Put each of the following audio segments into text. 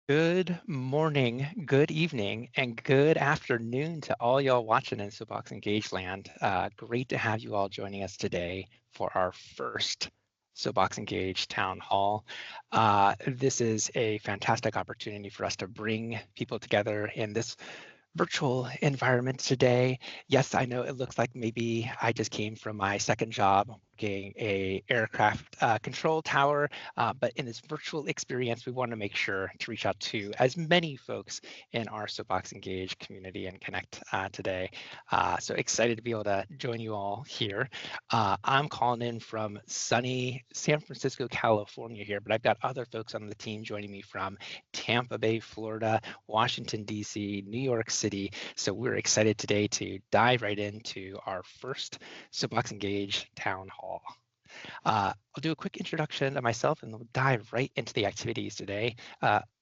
Good morning, good evening, and good afternoon to all y'all watching in Soapbox Engage land. Great to have you all joining us today for our first Soapbox Engage Town Hall. This is a fantastic opportunity for us to bring people together in this virtual environment today. Yes, I know it looks like maybe I just came from my second job working a aircraft control tower, but in this virtual experience, we want to make sure to reach out to as many folks in our Soapbox Engage community and connect today. So excited to be able to join you all here. I'm calling in from sunny San Francisco, California here, but I've got other folks on the team joining me from Tampa Bay, Florida, Washington, D.C., New York City. So we're excited today to dive right into our first Soapbox Engage Town Hall. I'll do a quick introduction of myself and we'll dive right into the activities today.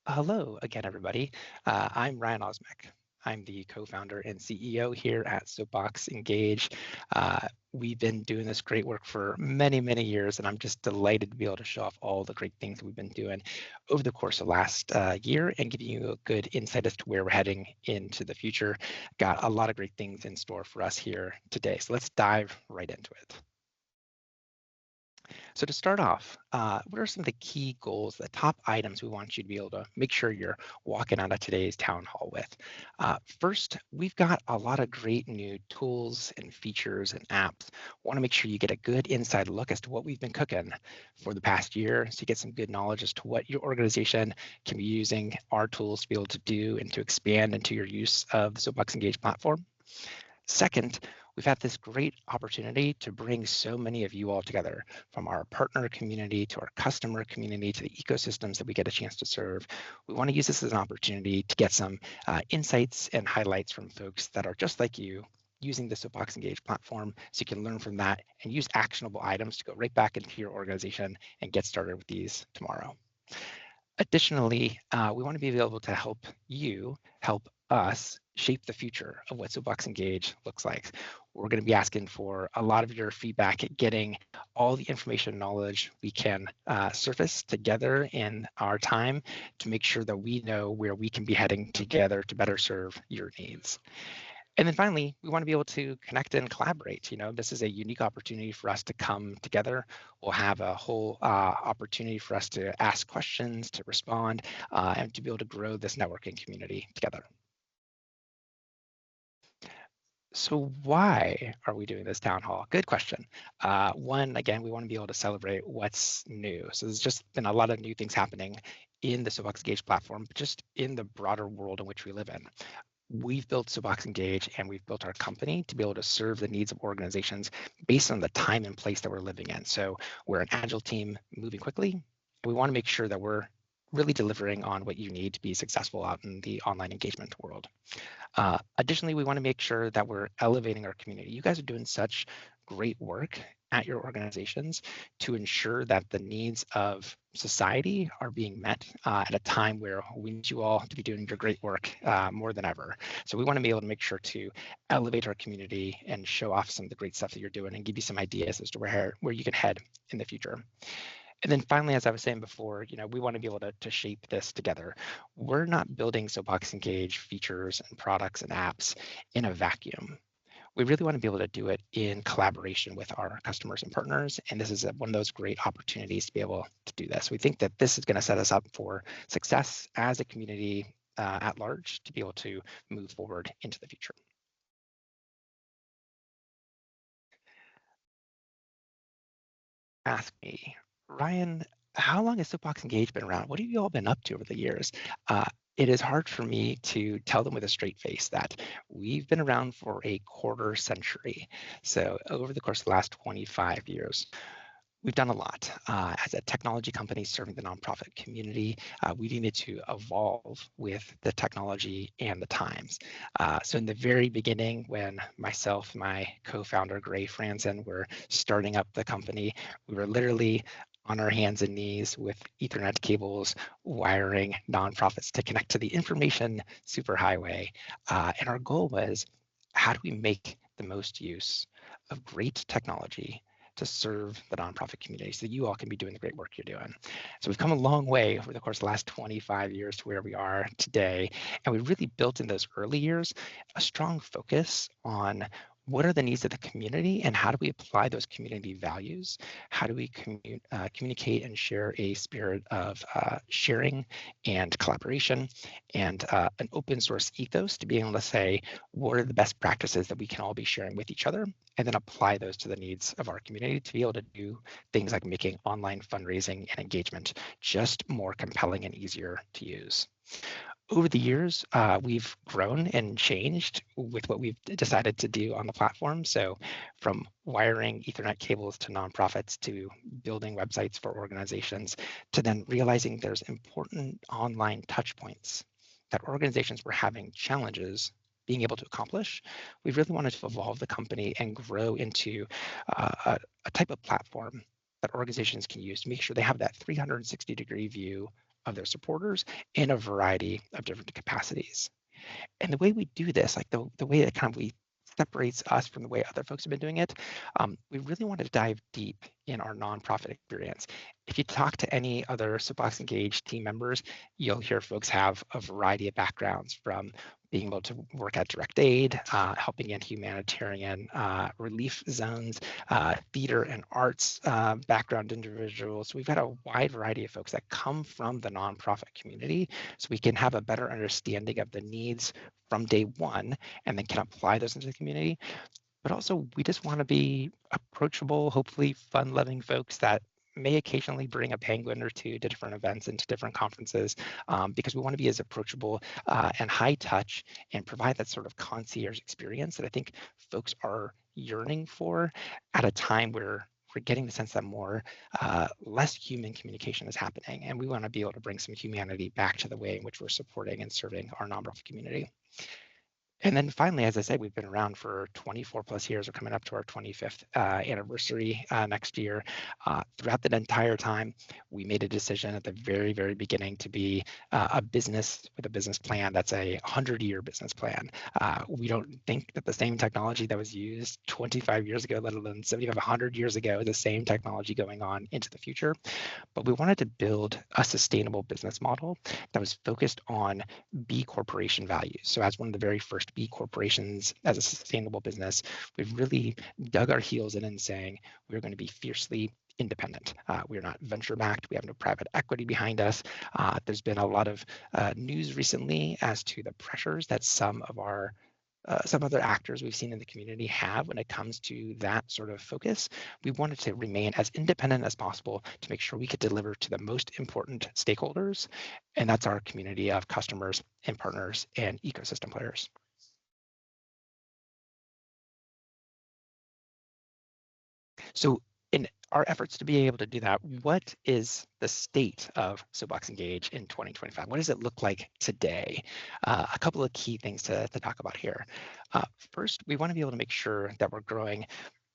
Hello again, everybody. I'm Ryan Osmek. I'm the co-founder and CEO here at Soapbox Engage. We've been doing this great work for many, many years, and I'm just delighted to be able to show off all the great things we've been doing over the course of last year and giving you a good insight as to where we're heading into the future. Got a lot of great things in store for us here today, so let's dive right into it. So to start off, what are some of the key goals, the top items we want you to be able to make sure you're walking out of today's town hall with? First, we've got a lot of great new tools and features and apps. Want to make sure you get a good inside look as to what we've been cooking for the past year, so you get some good knowledge as to what your organization can be using our tools to be able to do and to expand into your use of the Soapbox Engage platform. Second, we've had this great opportunity to bring so many of you all together, from our partner community to our customer community to the ecosystems that we get a chance to serve. We want to use this as an opportunity to get some insights and highlights from folks that are just like you, using the Soapbox Engage platform, so you can learn from that and use actionable items to go right back into your organization and get started with these tomorrow. Additionally, we want to be able to help you help us shape the future of what Soapbox Engage looks like. We're going to be asking for a lot of your feedback at getting all the information and knowledge we can surface together in our time to make sure that we know where we can be heading together to better serve your needs. And then finally, we want to be able to connect and collaborate. This is a unique opportunity for us to come together. We'll have a whole opportunity for us to ask questions, to respond, and to be able to grow this networking community together. So why are we doing this town hall? Good question. One, again, we want to be able to celebrate what's new. So there's just been a lot of new things happening in the Soapbox Engage platform, but just in the broader world in which we live in. We've built Soapbox Engage and we've built our company to be able to serve the needs of organizations based on the time and place that we're living in. So we're an agile team moving quickly. We want to make sure that we're really delivering on what you need to be successful out in the online engagement world. Additionally, we want to make sure that we're elevating our community. You guys are doing such great work at your organizations to ensure that the needs of society are being met at a time where we need you all to be doing your great work more than ever. So we want to be able to make sure to elevate our community and show off some of the great stuff that you're doing and give you some ideas as to where you can head in the future. And then finally, as I was saying before, we want to be able to shape this together. We're not building Soapbox Engage features and products and apps in a vacuum. We really want to be able to do it in collaboration with our customers and partners. And this is one of those great opportunities to be able to do this. We think that this is going to set us up for success as a community at large to be able to move forward into the future. Ask me, Ryan, how long has Soapbox Engage been around? What have you all been up to over the years? It is hard for me to tell them with a straight face that we've been around for a quarter century. So over the course of the last 25 years, we've done a lot. As a technology company serving the nonprofit community, we needed to evolve with the technology and the times. So in the very beginning, when myself, my co-founder, Gray Franzen, were starting up the company, we were literally on our hands and knees with Ethernet cables, wiring nonprofits to connect to the information superhighway. And our goal was, how do we make the most use of great technology to serve the nonprofit community so that you all can be doing the great work you're doing. So we've come a long way over the course of the last 25 years to where we are today. And we really built in those early years a strong focus on what are the needs of the community and how do we apply those community values? How do we communicate and share a spirit of sharing and collaboration and an open source ethos to be able to say, what are the best practices that we can all be sharing with each other, and then apply those to the needs of our community to be able to do things like making online fundraising and engagement just more compelling and easier to use. Over the years, we've grown and changed with what we've decided to do on the platform. So from wiring Ethernet cables to nonprofits, to building websites for organizations, to then realizing there's important online touch points that organizations were having challenges being able to accomplish, we really wanted to evolve the company and grow into a type of platform that organizations can use to make sure they have that 360-degree view of their supporters in a variety of different capacities. And the way we do this, like the way that kind of we separates us from the way other folks have been doing it, we really wanted to dive deep in our nonprofit experience. If you talk to any other Soapbox Engaged team members, you'll hear folks have a variety of backgrounds, from being able to work at direct aid, helping in humanitarian relief zones, theater and arts background individuals. We've got a wide variety of folks that come from the nonprofit community, so we can have a better understanding of the needs from day one and then can apply those into the community. But also, we just want to be approachable, hopefully fun-loving folks that may occasionally bring a penguin or two to different events and to different conferences, because we want to be as approachable and high touch and provide that sort of concierge experience that I think folks are yearning for at a time where we're getting the sense that less human communication is happening. And we want to be able to bring some humanity back to the way in which we're supporting and serving our nonprofit community. And then finally, as I said, we've been around for 24 plus years. We're coming up to our 25th anniversary next year. Throughout that entire time, we made a decision at the very, very beginning to be a business with a business plan that's a 100-year business plan. We don't think that the same technology that was used 25 years ago, let alone 75, 100 years ago, is the same technology going on into the future. But we wanted to build a sustainable business model that was focused on B Corporation values. So as one of the very first B corporations as a sustainable business, we've really dug our heels in and saying we're going to be fiercely independent. We're not venture backed. We have no private equity behind us. There's been a lot of news recently as to the pressures that some other actors we've seen in the community have when it comes to that sort of focus. We wanted to remain as independent as possible to make sure we could deliver to the most important stakeholders, and that's our community of customers and partners and ecosystem players. So in our efforts to be able to do that, what is the state of Soapbox Engage in 2025? What does it look like today? A couple of key things to talk about here. First, we want to be able to make sure that we're growing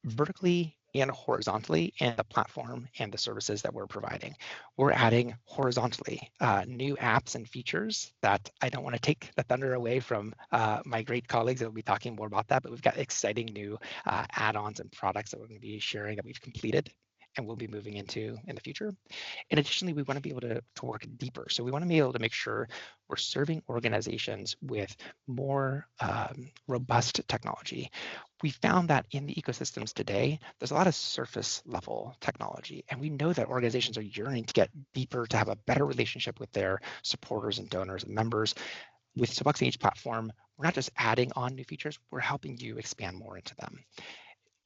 vertically and horizontally in the platform and the services that we're providing. We're adding horizontally new apps and features that I don't want to take the thunder away from my great colleagues that will be talking more about that, but we've got exciting new add-ons and products that we're going to be sharing that we've completed and we'll be moving into in the future. And additionally, we want to be able to work deeper. So we want to be able to make sure we're serving organizations with more robust technology. We found that in the ecosystems today, there's a lot of surface level technology. And we know that organizations are yearning to get deeper, to have a better relationship with their supporters and donors and members. With Soapbox Engage platform, we're not just adding on new features, we're helping you expand more into them.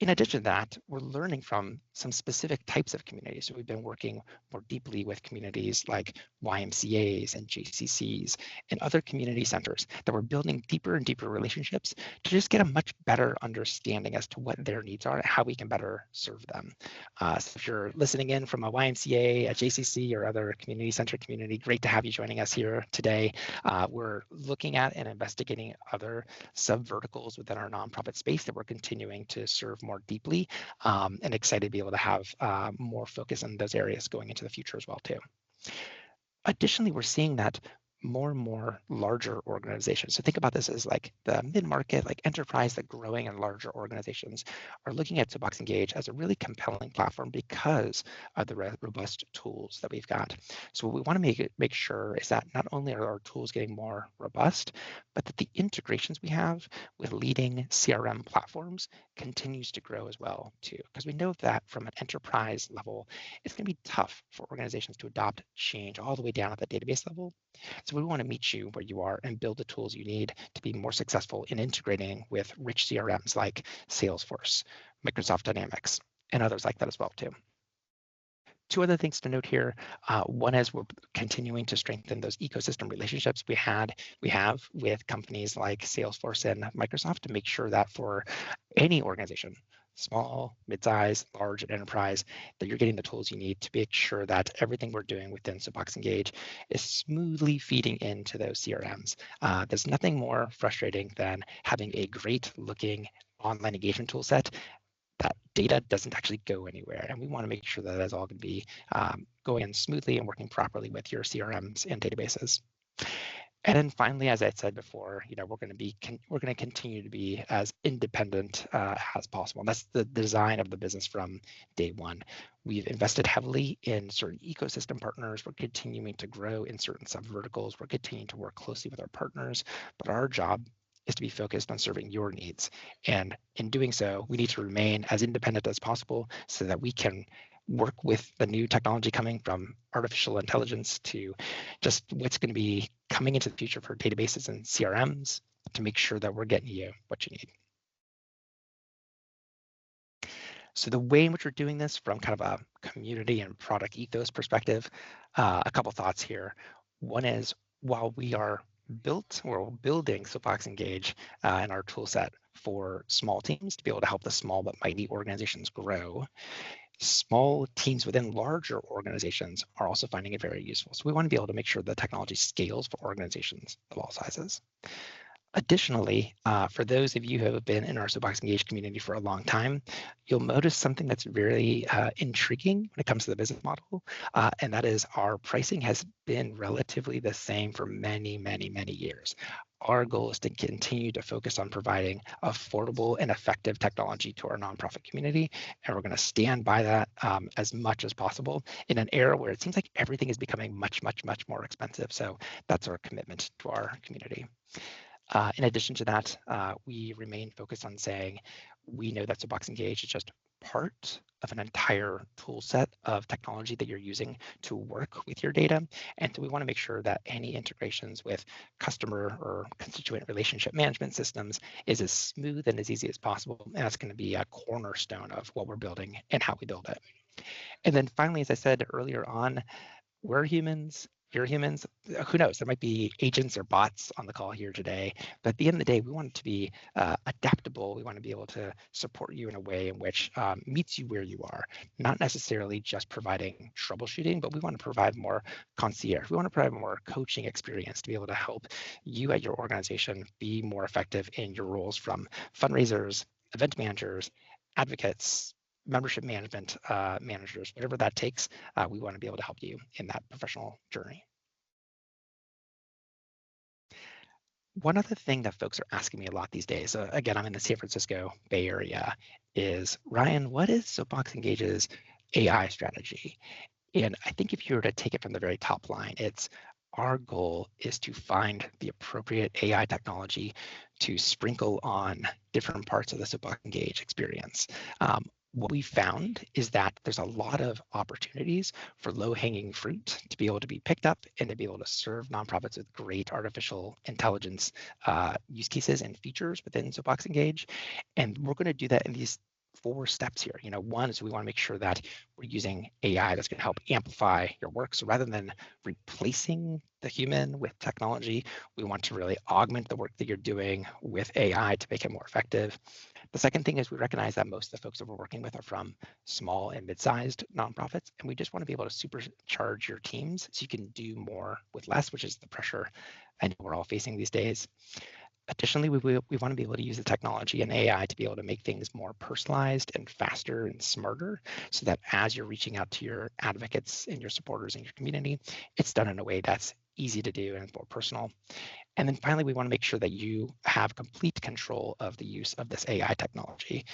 In addition to that, we're learning from some specific types of communities. So we've been working more deeply with communities like YMCAs and JCCs and other community centers that we're building deeper and deeper relationships to just get a much better understanding as to what their needs are and how we can better serve them. So if you're listening in from a YMCA, a JCC, or other community center community, great to have you joining us here today. We're looking at and investigating other sub-verticals within our nonprofit space that we're continuing to serve more deeply, and excited to be able to have more focus in those areas going into the future as well too. Additionally, we're seeing that more and more larger organizations. So think about this as like the mid-market, like enterprise, the growing and larger organizations are looking at Soapbox Engage as a really compelling platform because of the robust tools that we've got. So what we want to make sure is that not only are our tools getting more robust, but that the integrations we have with leading CRM platforms continues to grow as well too. Because we know that from an enterprise level, it's going to be tough for organizations to adopt change all the way down at the database level. So we want to meet you where you are and build the tools you need to be more successful in integrating with rich CRMs like Salesforce, Microsoft Dynamics, and others like that as well too. Two other things to note here. One is we're continuing to strengthen those ecosystem relationships we have with companies like Salesforce and Microsoft to make sure that for any organization, small, mid-size, large, and enterprise, that you're getting the tools you need to make sure that everything we're doing within Soapbox Engage is smoothly feeding into those CRMs. There's nothing more frustrating than having a great looking online engagement tool set that data doesn't actually go anywhere. And we want to make sure that that's all going to be going in smoothly and working properly with your CRMs and databases. And then finally, as I said before, we're going to continue to be as independent as possible. And that's the design of the business from day one. We've invested heavily in certain ecosystem partners. We're continuing to grow in certain subverticals. We're continuing to work closely with our partners, but our job is to be focused on serving your needs. And in doing so, we need to remain as independent as possible so that we can work with the new technology coming from artificial intelligence to just what's going to be coming into the future for databases and CRMs to make sure that we're getting you what you need. So the way in which we're doing this from kind of a community and product ethos perspective, a couple thoughts here. One is while we are building Soapbox Engage in our tool set for small teams to be able to help the small but mighty organizations grow, small teams within larger organizations are also finding it very useful. So we want to be able to make sure the technology scales for organizations of all sizes. Additionally, for those of you who have been in our Soapbox Engage community for a long time, you'll notice something that's very intriguing when it comes to the business model, and that is our pricing has been relatively the same for many, many, many years. Our goal is to continue to focus on providing affordable and effective technology to our nonprofit community, and we're going to stand by that as much as possible in an era where it seems like everything is becoming much, much, much more expensive. So that's our commitment to our community. In addition to that, we remain focused on saying we know that Soapbox Engage is just part of an entire tool set of technology that you're using to work with your data. And so we want to make sure that any integrations with customer or constituent relationship management systems is as smooth and as easy as possible. And that's going to be a cornerstone of what we're building and how we build it. And then finally, as I said earlier on, we're humans, you're humans, who knows, there might be agents or bots on the call here today, but at the end of the day, we want it to be adaptable. We want to be able to support you in a way in which meets you where you are, not necessarily just providing troubleshooting, but we want to provide more concierge. We want to provide more coaching experience to be able to help you at your organization be more effective in your roles from fundraisers, event managers, advocates, membership management managers, whatever that takes, we want to be able to help you in that professional journey. One other thing that folks are asking me a lot these days, again, I'm in the San Francisco Bay Area, is Ryan, what is Soapbox Engage's AI strategy? And I think if you were to take it from the very top line, it's our goal is to find the appropriate AI technology to sprinkle on different parts of the Soapbox Engage experience. What we found is that there's a lot of opportunities for low-hanging fruit to be able to be picked up and to be able to serve nonprofits with great artificial intelligence use cases and features within Soapbox Engage. And we're going to do that in these 4 steps here. One is we want to make sure that we're using AI that's going to help amplify your work. So rather than replacing the human with technology, we want to really augment the work that you're doing with AI to make it more effective. The second thing is we recognize that most of the folks that we're working with are from small and mid-sized nonprofits, and we just want to be able to supercharge your teams so you can do more with less, which is the pressure I know we're all facing these days. Additionally, we want to be able to use the technology and AI to be able to make things more personalized and faster and smarter so that as you're reaching out to your advocates and your supporters in your community, it's done in a way that's easy to do, and it's more personal. And then finally, we want to make sure that you have complete control of the use of this AI technology.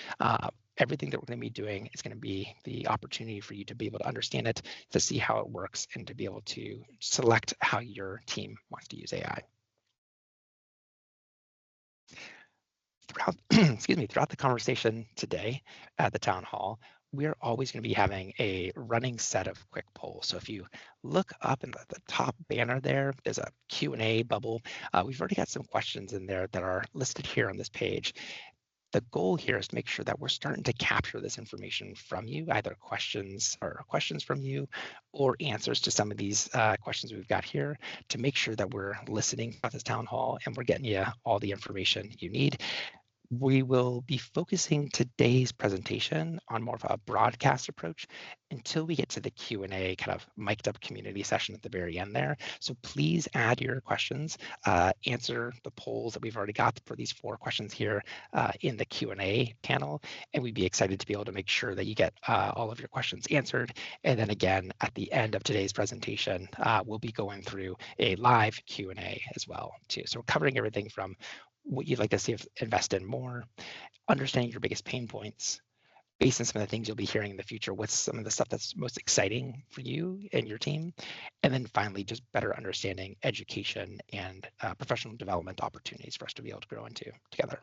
Everything that we're going to be doing is going to be the opportunity for you to be able to understand it, to see how it works, and to be able to select how your team wants to use AI. Throughout, throughout the conversation today at the town hall, we're always going to be having a running set of quick polls. So if you look up in the top banner there, there's a Q&A bubble. We've already got some questions in there that are listed here on this page. The goal here is to make sure that we're starting to capture this information from you, either questions from you or answers to some of these questions we've got here, to make sure that we're listening at this town hall and we're getting you all the information you need. We will be focusing today's presentation on more of a broadcast approach until we get to the Q&A kind of mic'd up community session at the very end there. So please add your questions, answer the polls that we've already got for these 4 questions here in the Q&A panel, and we'd be excited to be able to make sure that you get all of your questions answered. And then again, at the end of today's presentation, we'll be going through a live Q&A as well too. So we're covering everything from what you'd like to see invest in more, understanding your biggest pain points, based on some of the things you'll be hearing in the future, what's some of the stuff that's most exciting for you and your team, and then finally just better understanding education and professional development opportunities for us to be able to grow into together.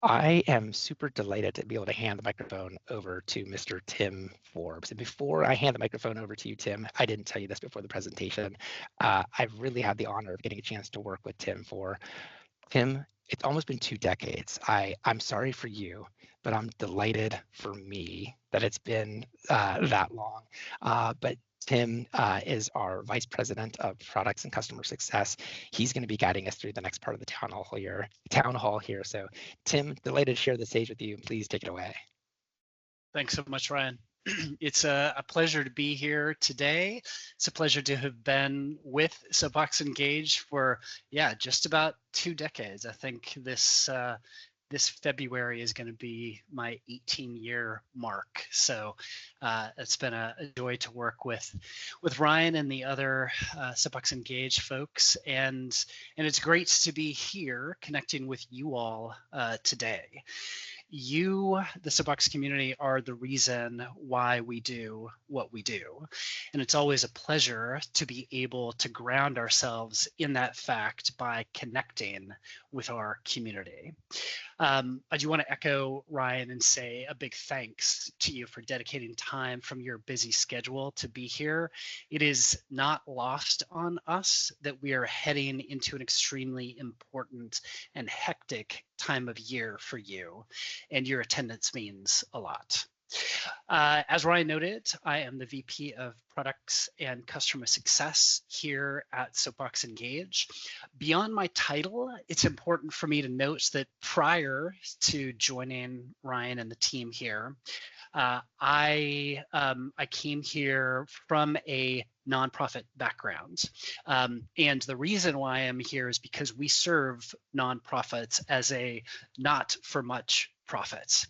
I am super delighted to be able to hand the microphone over to Mr. Tim Forbes. And before I hand the microphone over to you, Tim, I didn't tell you this before the presentation. I've really had the honor of getting a chance to work with Tim it's almost been 2 decades. I'm sorry for you, but I'm delighted for me that it's been that long. But Tim is our Vice President of Products and Customer Success. He's going to be guiding us through the next part of the town hall here. So Tim, delighted to share the stage with you. Please take it away. Thanks so much, Ryan. It's a pleasure to be here today. It's a pleasure to have been with Soapbox Engage for, just about 2 decades. I think this February is going to be my 18-year mark. So it's been a joy to work with Ryan and the other Soapbox Engage folks, and it's great to be here connecting with you all today. You, the Soapbox community, are the reason why we do what we do. And it's always a pleasure to be able to ground ourselves in that fact by connecting with our community. I do want to echo Ryan and say a big thanks to you for dedicating time from your busy schedule to be here. It is not lost on us that we are heading into an extremely important and hectic time of year for you, and your attendance means a lot. As Ryan noted, I am the VP of Products and Customer Success here at Soapbox Engage. Beyond my title, it's important for me to note that prior to joining Ryan and the team here, I came here from a nonprofit background. And the reason why I'm here is because we serve nonprofits as a not for much profit.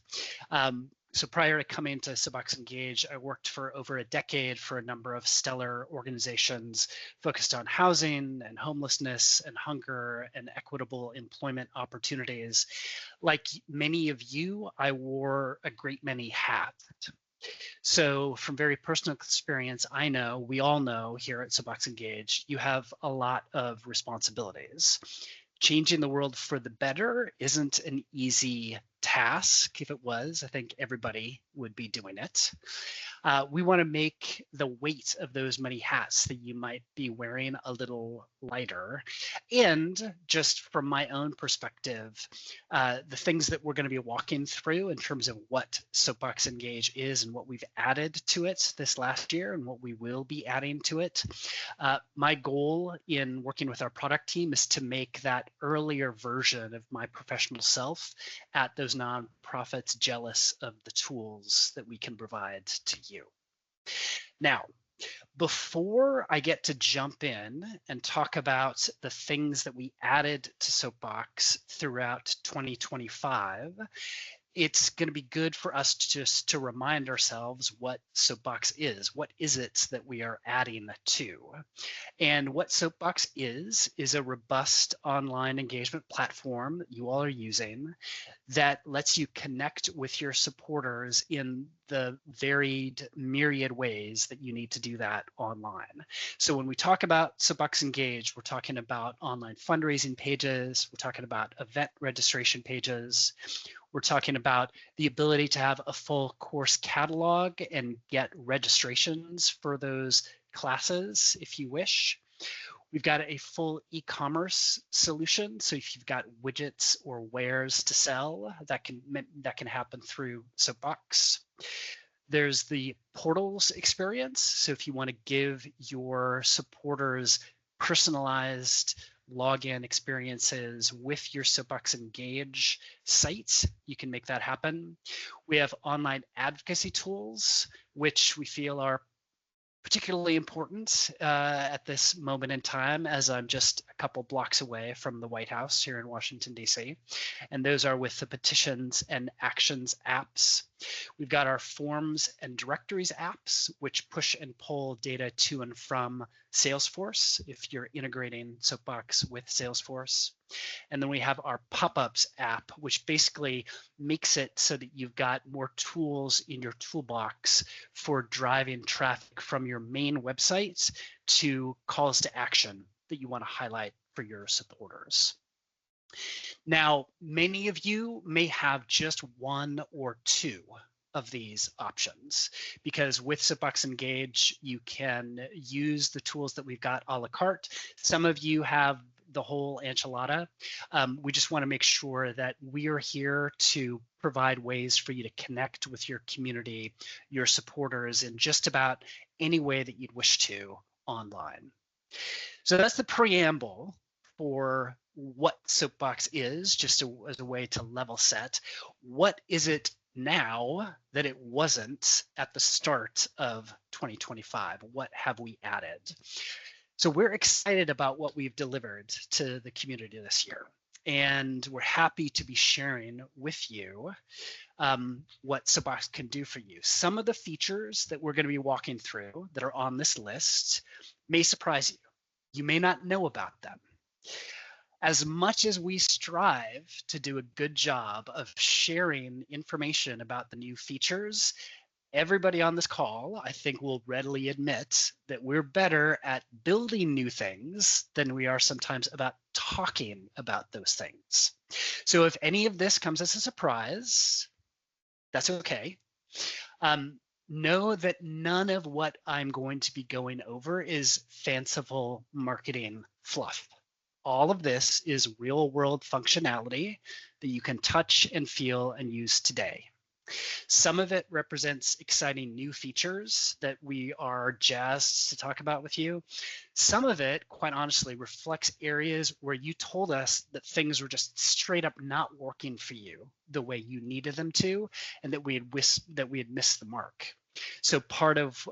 So prior to coming to Soapbox Engage, I worked for over a decade for a number of stellar organizations focused on housing and homelessness and hunger and equitable employment opportunities. Like many of you, I wore a great many hats. So from very personal experience, we all know here at Soapbox Engage, you have a lot of responsibilities. Changing the world for the better isn't an easy task. If it was, I think everybody would be doing it. We want to make the weight of those many hats that you might be wearing a little lighter. And just from my own perspective, the things that we're going to be walking through in terms of what Soapbox Engage is and what we've added to it this last year and what we will be adding to it. My goal in working with our product team is to make that earlier version of my professional self at those nonprofits jealous of the tools that we can provide to you. Now, before I get to jump in and talk about the things that we added to Soapbox throughout 2025, it's going to be good for us to remind ourselves what Soapbox is. What is it that we are adding to? And what Soapbox is a robust online engagement platform that you all are using that lets you connect with your supporters in the varied myriad ways that you need to do that online. So when we talk about Soapbox Engage, we're talking about online fundraising pages, we're talking about event registration pages, we're talking about the ability to have a full course catalog and get registrations for those classes if you wish. We've got a full e-commerce solution. So if you've got widgets or wares to sell, that can happen through Soapbox. There's the portals experience. So if you want to give your supporters personalized login experiences with your Soapbox Engage site, you can make that happen. We have online advocacy tools, which we feel are particularly important at this moment in time, as I'm just a couple blocks away from the White House here in Washington, D.C. And those are with the petitions and actions apps. We've got our forms and directories apps, which push and pull data to and from Salesforce if you're integrating Soapbox with Salesforce. And then we have our pop-ups app, which basically makes it so that you've got more tools in your toolbox for driving traffic from your main website to calls to action that you want to highlight for your supporters. Now, many of you may have just one or two of these options, because with Soapbox Engage, you can use the tools that we've got a la carte. Some of you have the whole enchilada. We just want to make sure that we are here to provide ways for you to connect with your community, your supporters in just about any way that you'd wish to online. So that's the preamble for what Soapbox is, just as a way to level set. What is it now that it wasn't at the start of 2025? What have we added? So we're excited about what we've delivered to the community this year, and we're happy to be sharing with you what Soapbox can do for you. Some of the features that we're going to be walking through that are on this list may surprise you. You may not know about them. As much as we strive to do a good job of sharing information about the new features, everybody on this call, I think, will readily admit that we're better at building new things than we are sometimes about talking about those things. So if any of this comes as a surprise, that's okay. Know that none of what I'm going to be going over is fanciful marketing fluff. All of this is real world functionality that you can touch and feel and use today. Some of it represents exciting new features that we are jazzed to talk about with you. Some of it, quite honestly, reflects areas where you told us that things were just straight up not working for you the way you needed them to, and that we had missed the mark. So part of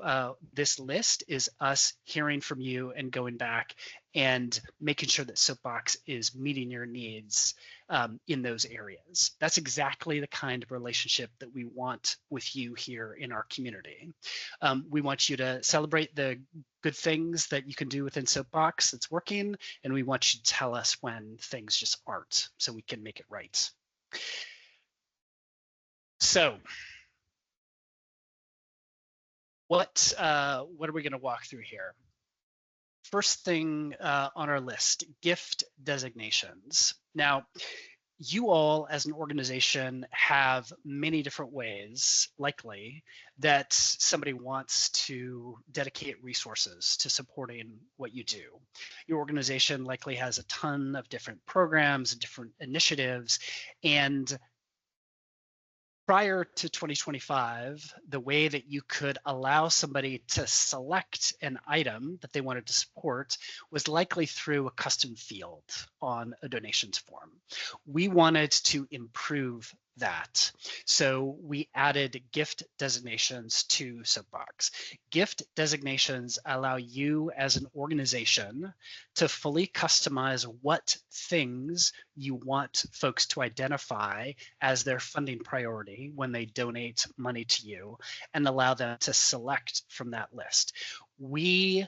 this list is us hearing from you and going back and making sure that Soapbox is meeting your needs in those areas. That's exactly the kind of relationship that we want with you here in our community. We want you to celebrate the good things that you can do within Soapbox that's working, and we want you to tell us when things just aren't, so we can make it right. So what are we going to walk through here? First thing on our list, gift designations. Now, you all as an organization have many different ways, likely, that somebody wants to dedicate resources to supporting what you do. Your organization likely has a ton of different programs and different initiatives, and prior to 2025, the way that you could allow somebody to select an item that they wanted to support was likely through a custom field on a donations form. We wanted to improve that. So we added gift designations to Soapbox. Gift designations allow you as an organization to fully customize what things you want folks to identify as their funding priority when they donate money to you, and allow them to select from that list. We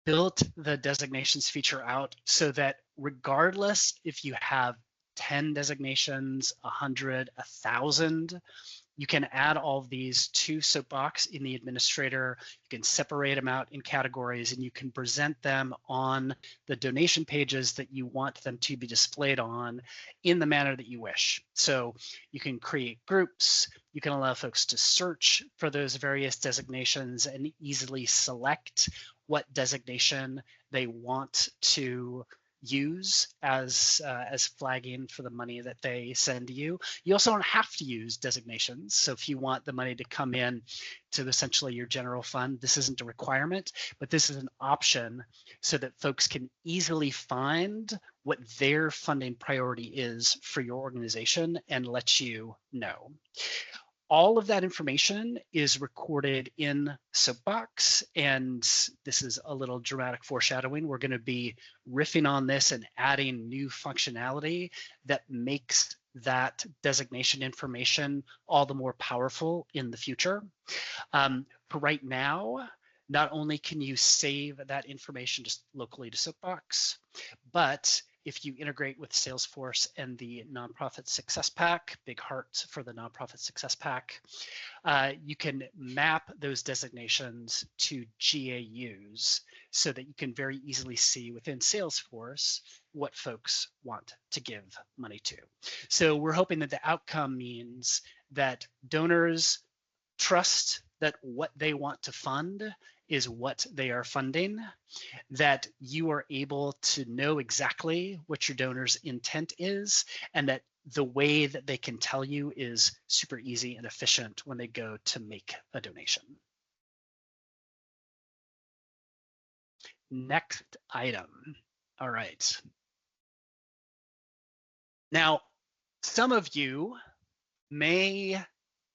built the designations feature out so that regardless if you have 10 designations, 100, 1,000, you can add all of these to Soapbox in the administrator. You can separate them out in categories, and you can present them on the donation pages that you want them to be displayed on in the manner that you wish. So you can create groups, you can allow folks to search for those various designations and easily select what designation they want to use as flagging for the money that they send you. You also don't have to use designations. So if you want the money to come in to essentially your general fund, this isn't a requirement, but this is an option so that folks can easily find what their funding priority is for your organization and let you know. All of that information is recorded in Soapbox, and this is a little dramatic foreshadowing. We're going to be riffing on this and adding new functionality that makes that designation information all the more powerful in the future. For right now, not only can you save that information just locally to Soapbox, but if you integrate with Salesforce and the Nonprofit Success Pack, big heart for the Nonprofit Success Pack, you can map those designations to GAUs so that you can very easily see within Salesforce what folks want to give money to. So we're hoping that the outcome means that donors trust that what they want to fund is what they are funding, that you are able to know exactly what your donor's intent is, and that the way that they can tell you is super easy and efficient when they go to make a donation. Next item. All right. Now, some of you may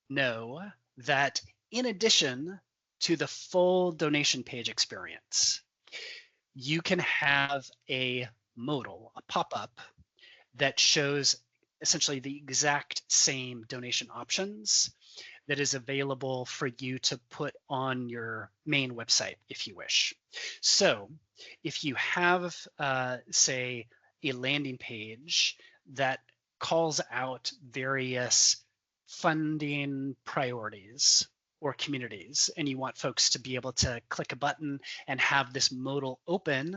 know that in addition to the full donation page experience, you can have a modal, a pop-up that shows essentially the exact same donation options that is available for you to put on your main website if you wish. So if you have, say, a landing page that calls out various funding priorities or communities, and you want folks to be able to click a button and have this modal open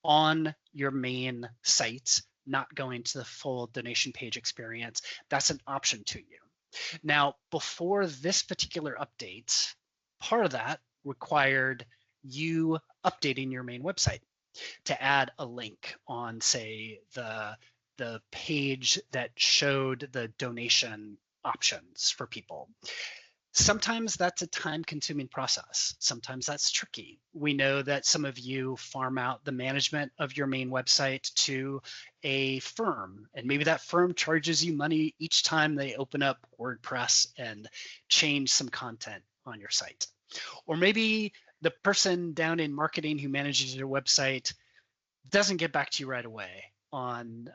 on your main site, not going to the full donation page experience, that's an option to you. Now, before this particular update, part of that required you updating your main website to add a link on, say, the page that showed the donation options for people. Sometimes that's a time-consuming process. Sometimes that's tricky. We know that some of you farm out the management of your main website to a firm, and maybe that firm charges you money each time they open up WordPress and change some content on your site. Or maybe the person down in marketing who manages your website doesn't get back to you right away on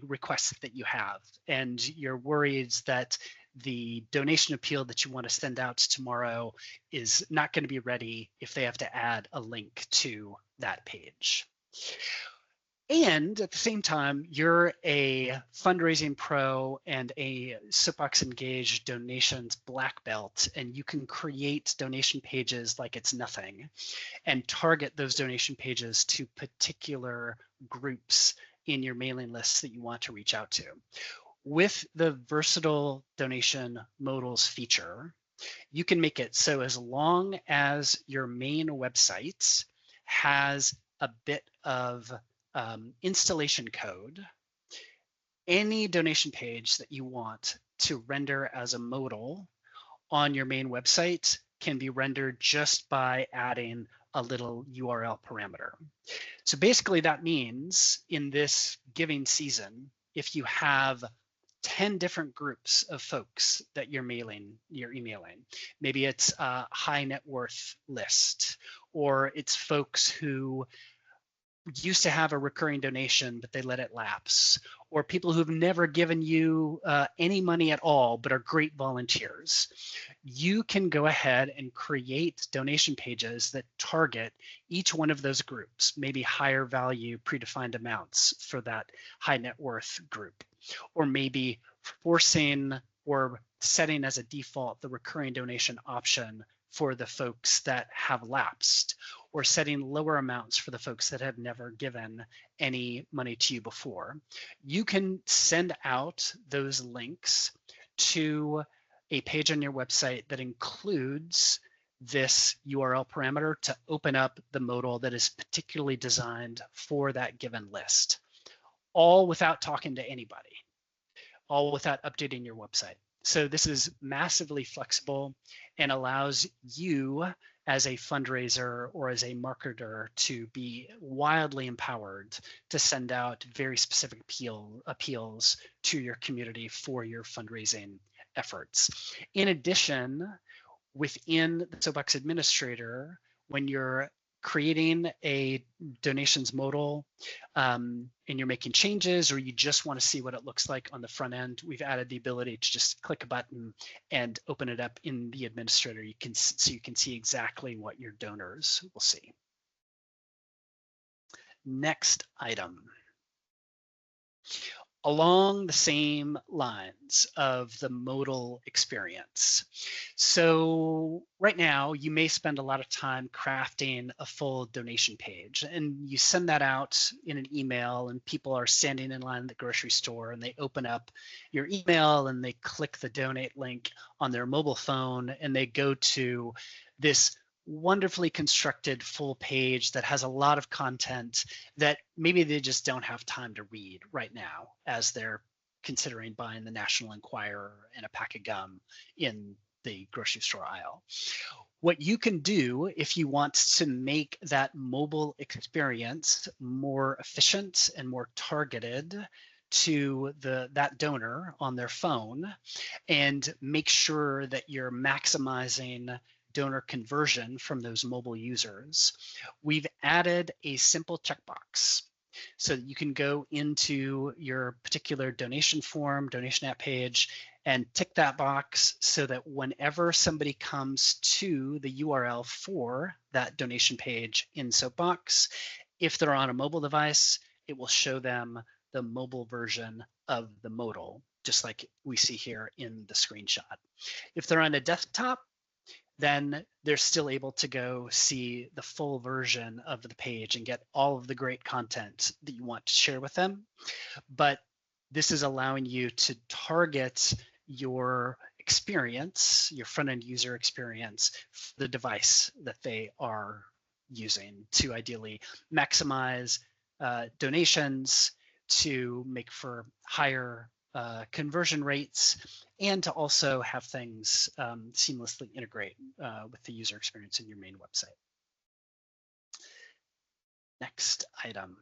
requests that you have, and you're worried that the donation appeal that you want to send out tomorrow is not going to be ready if they have to add a link to that page. And at the same time, you're a fundraising pro and a Soapbox Engage donations black belt, and you can create donation pages like it's nothing and target those donation pages to particular groups in your mailing lists that you want to reach out to. With the versatile donation modals feature, you can make it so as long as your main website has a bit of installation code, any donation page that you want to render as a modal on your main website can be rendered just by adding a little URL parameter. So basically that means in this giving season, if you have 10 different groups of folks that you're emailing. Maybe it's a high net worth list, or it's folks who used to have a recurring donation, but they let it lapse, or people who've never given you any money at all, but are great volunteers. You can go ahead and create donation pages that target each one of those groups, maybe higher value predefined amounts for that high net worth group, or maybe forcing or setting as a default the recurring donation option for the folks that have lapsed, or setting lower amounts for the folks that have never given any money to you before. You can send out those links to a page on your website that includes this URL parameter to open up the modal that is particularly designed for that given list, all without talking to anybody, all without updating your website. So this is massively flexible and allows you as a fundraiser or as a marketer to be wildly empowered to send out very specific appeals to your community for your fundraising efforts. In addition, within the Soapbox administrator, when you're creating a donations modal and you're making changes, or you just want to see what it looks like on the front end, we've added the ability to just click a button and open it up in the administrator. So you can see exactly what your donors will see. Next item. Along the same lines of the modal experience. So right now, you may spend a lot of time crafting a full donation page, and you send that out in an email, and people are standing in line at the grocery store, and they open up your email and they click the donate link on their mobile phone, and they go to this wonderfully constructed full page that has a lot of content that maybe they just don't have time to read right now as they're considering buying the National Enquirer and a pack of gum in the grocery store aisle. What you can do if you want to make that mobile experience more efficient and more targeted to that donor on their phone, and make sure that you're maximizing donor conversion from those mobile users, we've added a simple checkbox so that you can go into your particular donation form, donation app page, and tick that box so that whenever somebody comes to the URL for that donation page in Soapbox, if they're on a mobile device, it will show them the mobile version of the modal, just like we see here in the screenshot. If they're on a desktop, then they're still able to go see the full version of the page and get all of the great content that you want to share with them. But this is allowing you to target your experience, your front-end user experience, for the device that they are using to ideally maximize donations, to make for higher conversion rates, and to also have things seamlessly integrate with the user experience in your main website. Next item.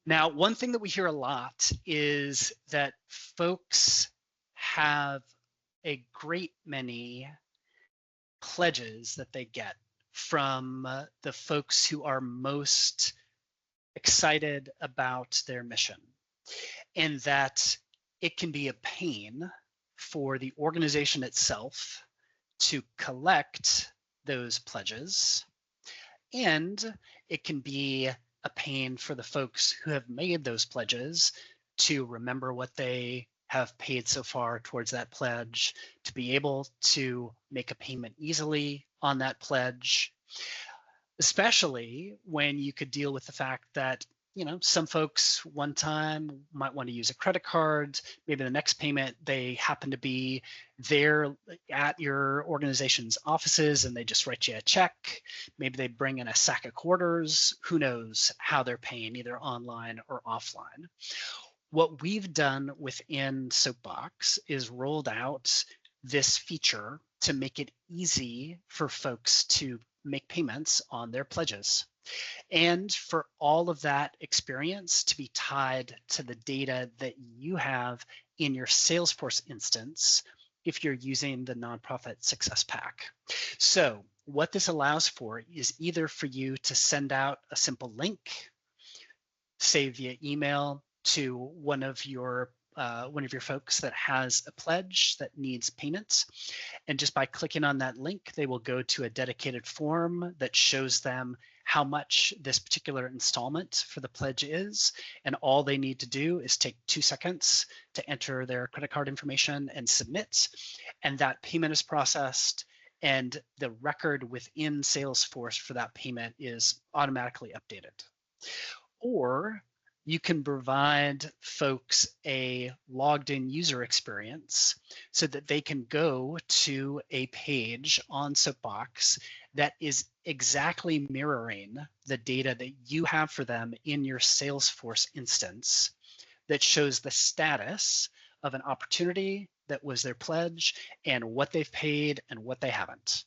Now, one thing that we hear a lot is that folks have a great many pledges that they get from the folks who are most excited about their mission, and that it can be a pain for the organization itself to collect those pledges, and it can be a pain for the folks who have made those pledges to remember what they have paid so far towards that pledge, to be able to make a payment easily on that pledge, especially when you could deal with the fact that, you know, some folks one time might want to use a credit card. Maybe the next payment they happen to be there at your organization's offices and they just write you a check. Maybe they bring in a sack of quarters. Who knows how they're paying, either online or offline. What we've done within Soapbox is rolled out this feature to make it easy for folks to make payments on their pledges. And for all of that experience to be tied to the data that you have in your Salesforce instance if you're using the Nonprofit Success Pack. So what this allows for is either for you to send out a simple link, say via email, to one of your folks that has a pledge that needs payments. And just by clicking on that link, they will go to a dedicated form that shows them how much this particular installment for the pledge is. And all they need to do is take 2 seconds to enter their credit card information and submit. And that payment is processed, and the record within Salesforce for that payment is automatically updated. Or you can provide folks a logged in user experience so that they can go to a page on Soapbox that is exactly mirroring the data that you have for them in your Salesforce instance that shows the status of an opportunity that was their pledge and what they've paid and what they haven't.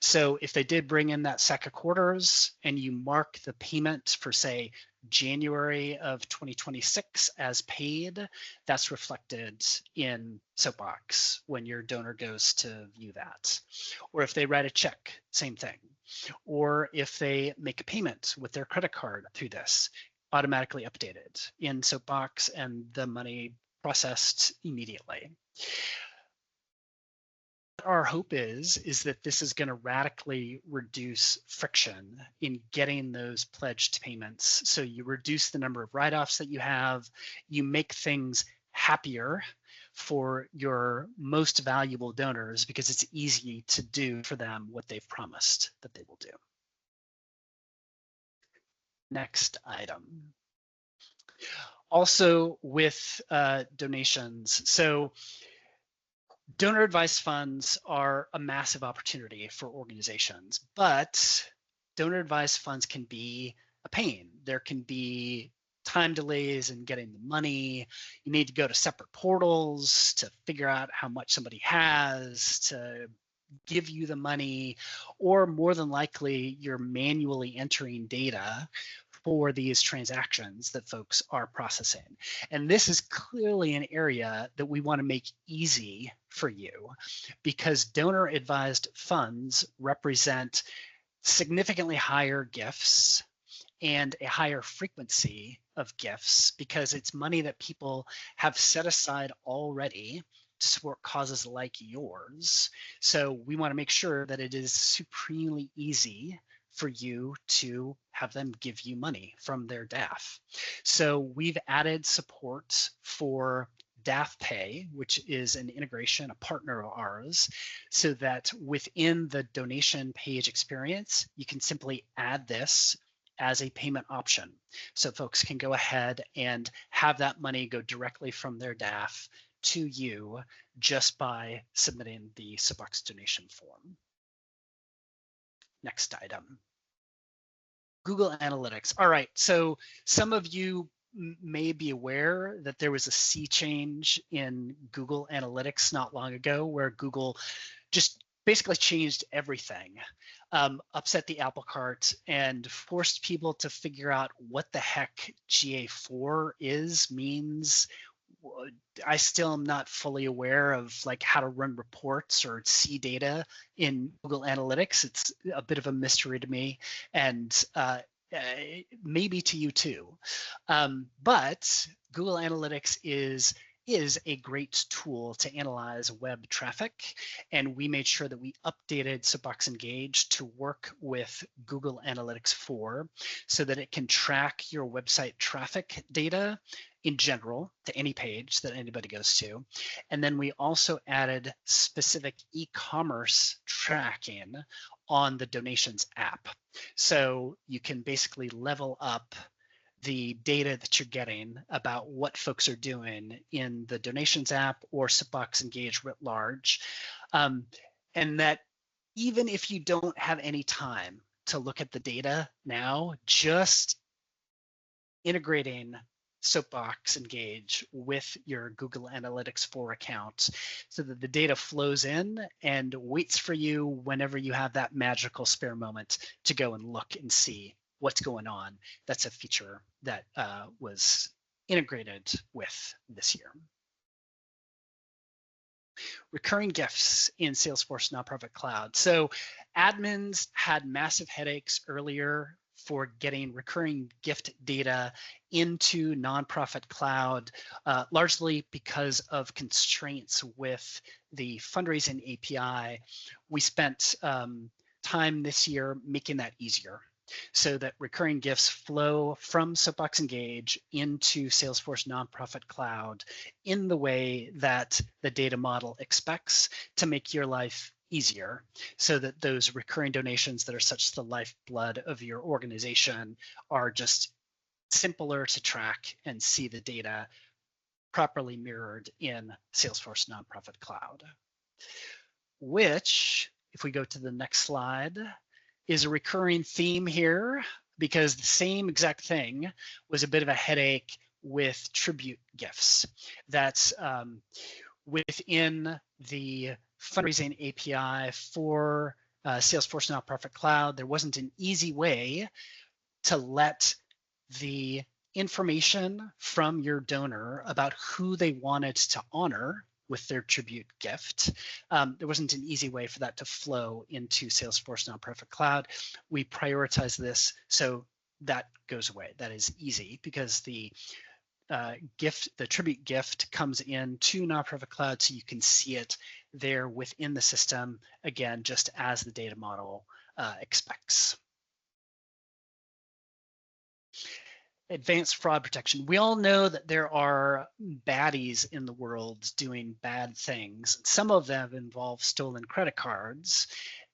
So if they did bring in that sack of quarters and you mark the payment for, say, January of 2026 as paid, that's reflected in Soapbox when your donor goes to view that. Or if they write a check, same thing. Or if they make a payment with their credit card through this, automatically updated in Soapbox and the money processed immediately. Our hope is that this is going to radically reduce friction in getting those pledged payments. So you reduce the number of write-offs that you have, you make things happier for your most valuable donors because it's easy to do for them what they've promised that they will do. Next item. Also with donations. So donor advised funds are a massive opportunity for organizations, but donor advised funds can be a pain. There can be time delays in getting the money. You need to go to separate portals to figure out how much somebody has to give you the money, or more than likely, you're manually entering data for these transactions that folks are processing. And this is clearly an area that we want to make easy for you because donor advised funds represent significantly higher gifts and a higher frequency of gifts because it's money that people have set aside already to support causes like yours. So we want to make sure that it is supremely easy for you to have them give you money from their DAF. So we've added support for DAF Pay, which is an integration, a partner of ours, so that within the donation page experience, you can simply add this as a payment option. So folks can go ahead and have that money go directly from their DAF to you just by submitting the Soapbox donation form. Next item. Google Analytics. All right, so some of you may be aware that there was a sea change in Google Analytics not long ago where Google just basically changed everything, upset the apple cart and forced people to figure out what the heck GA4 means. I still am not fully aware of like how to run reports or see data in Google Analytics. It's a bit of a mystery to me, and maybe to you too. But Google Analytics is a great tool to analyze web traffic, and we made sure that we updated Soapbox Engage to work with Google Analytics 4 so that it can track your website traffic data in general to any page that anybody goes to. And then we also added specific e-commerce tracking on the donations app. So you can basically level up the data that you're getting about what folks are doing in the donations app or Soapbox Engage writ large. And that even if you don't have any time to look at the data now, just integrating Soapbox Engage with your Google Analytics 4 account so that the data flows in and waits for you whenever you have that magical spare moment to go and look and see what's going on. That's a feature that was integrated with this year. Recurring gifts in Salesforce Nonprofit Cloud. So admins had massive headaches earlier for getting recurring gift data into Nonprofit Cloud, largely because of constraints with the fundraising API. We spent time this year making that easier, so that recurring gifts flow from Soapbox Engage into Salesforce Nonprofit Cloud in the way that the data model expects, to make your life easier, so that those recurring donations that are such the lifeblood of your organization are just simpler to track and see the data properly mirrored in Salesforce Nonprofit Cloud. Which, if we go to the next slide, is a recurring theme here, because the same exact thing was a bit of a headache with tribute gifts. That's within the fundraising API for Salesforce Nonprofit Cloud. There wasn't an easy way to let the information from your donor about who they wanted to honor with their tribute gift. There wasn't an easy way for that to flow into Salesforce Nonprofit Cloud. We prioritize this, so that goes away. That is easy, because the tribute gift comes into Nonprofit Cloud, so you can see it there within the system, again, just as the data model expects. Advanced fraud protection. We all know that there are baddies in the world doing bad things. Some of them involve stolen credit cards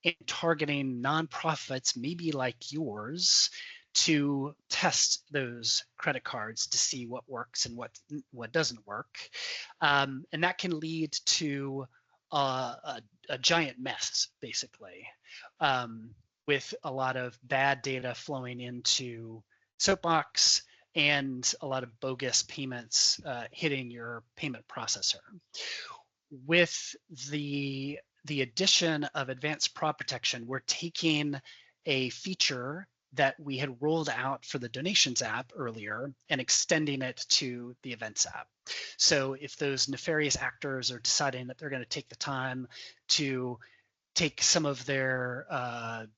and targeting nonprofits, maybe like yours, to test those credit cards to see what works and what doesn't work. And that can lead to a giant mess, basically, with a lot of bad data flowing into Soapbox and a lot of bogus payments hitting your payment processor. With the addition of advanced fraud protection, we're taking a feature that we had rolled out for the donations app earlier and extending it to the events app. So if those nefarious actors are deciding that they're going to take the time to take some of their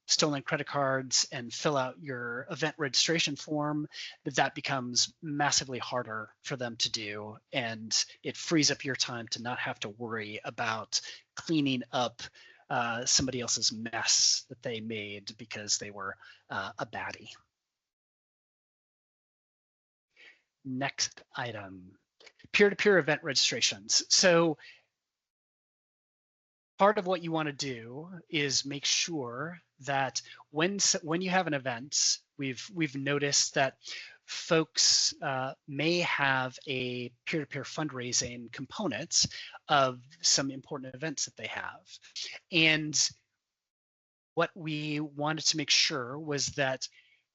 stolen credit cards and fill out your event registration form, that becomes massively harder for them to do, and it frees up your time to not have to worry about cleaning up somebody else's mess that they made because they were a baddie. Next item, peer-to-peer event registrations. So part of what you want to do is make sure that when you have an event, we've noticed that folks may have a peer-to-peer fundraising component of some important events that they have. And what we wanted to make sure was that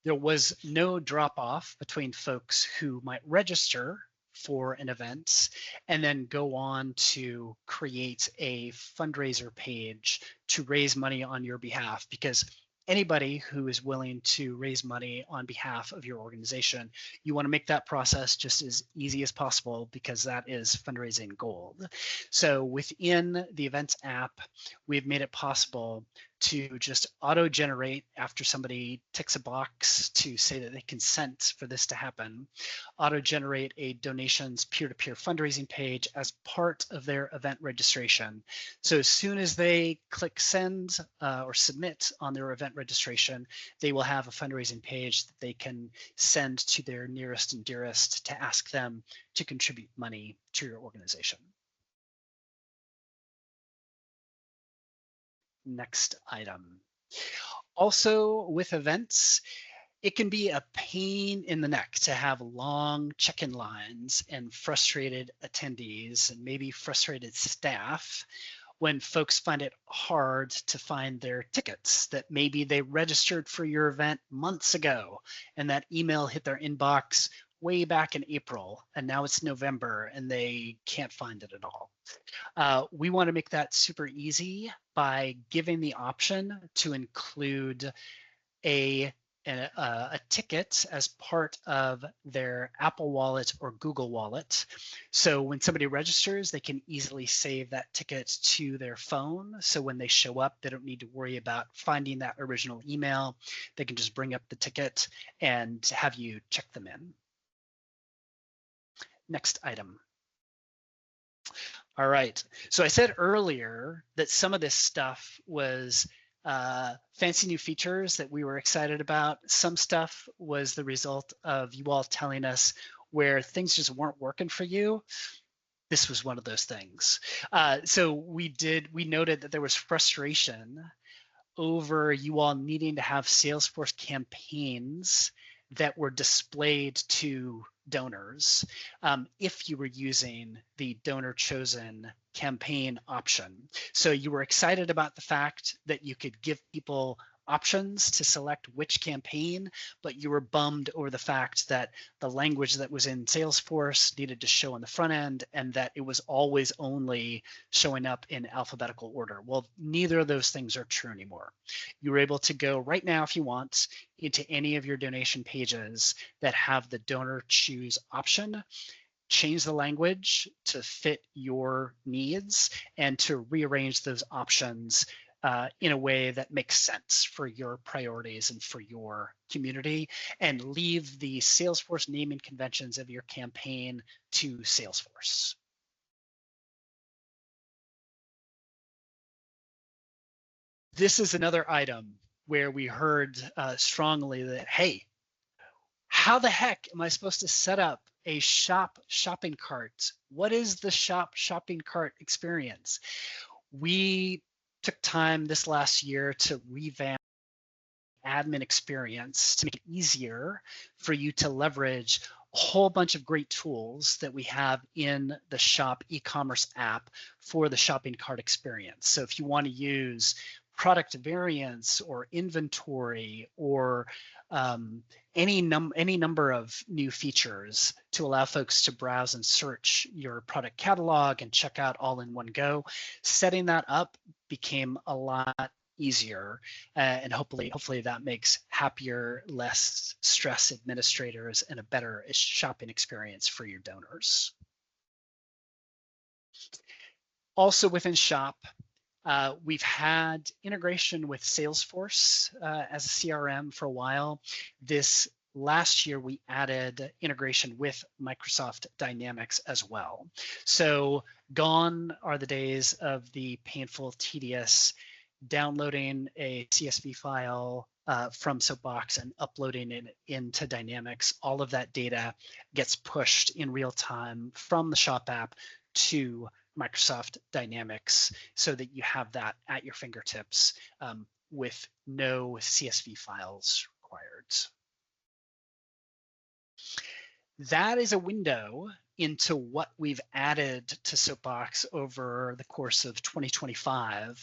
there was no drop-off between folks who might register for an event and then go on to create a fundraiser page to raise money on your behalf, because anybody who is willing to raise money on behalf of your organization, you want to make that process just as easy as possible, because that is fundraising gold. So within the events app, we've made it possible to just auto-generate, after somebody ticks a box to say that they consent for this to happen, auto-generate a donations peer-to-peer fundraising page as part of their event registration. So as soon as they click send or submit on their event registration, they will have a fundraising page that they can send to their nearest and dearest to ask them to contribute money to your organization. Next item. Also with events, it can be a pain in the neck to have long check-in lines and frustrated attendees and maybe frustrated staff when folks find it hard to find their tickets, that maybe they registered for your event months ago and that email hit their inbox way back in April, and now it's November and they can't find it at all. We want to make that super easy by giving the option to include a ticket as part of their Apple Wallet or Google Wallet. So when somebody registers, they can easily save that ticket to their phone. So when they show up, they don't need to worry about finding that original email. They can just bring up the ticket and have you check them in. Next item. All right. So I said earlier that some of this stuff was fancy new features that we were excited about. Some stuff was the result of you all telling us where things just weren't working for you. This was one of those things. So we noted that there was frustration over you all needing to have Salesforce campaigns that were displayed to donors if you were using the donor chosen campaign option. So you were excited about the fact that you could give people options to select which campaign, but you were bummed over the fact that the language that was in Salesforce needed to show on the front end and that it was always only showing up in alphabetical order. Well, neither of those things are true anymore. You were able to go right now, if you want, into any of your donation pages that have the donor choose option, change the language to fit your needs, and to rearrange those options in a way that makes sense for your priorities and for your community, and leave the Salesforce naming conventions of your campaign to Salesforce. This is another item where we heard strongly that, hey, how the heck am I supposed to set up a shopping cart? What is the shopping cart experience? We took time this last year to revamp admin experience to make it easier for you to leverage a whole bunch of great tools that we have in the Shop e-commerce app for the shopping cart experience. So if you want to use product variants or inventory or any number of new features to allow folks to browse and search your product catalog and check out all in one go, setting that up became a lot easier, and hopefully that makes happier, less stress administrators and a better shopping experience for your donors. Also within Shop, we've had integration with Salesforce as a CRM for a while. This last year, we added integration with Microsoft Dynamics as well. So gone are the days of the painful, tedious downloading a CSV file from Soapbox and uploading it into Dynamics. All of that data gets pushed in real time from the Shop app to Microsoft Dynamics so that you have that at your fingertips with no CSV files required. That is a window into what we've added to Soapbox over the course of 2025.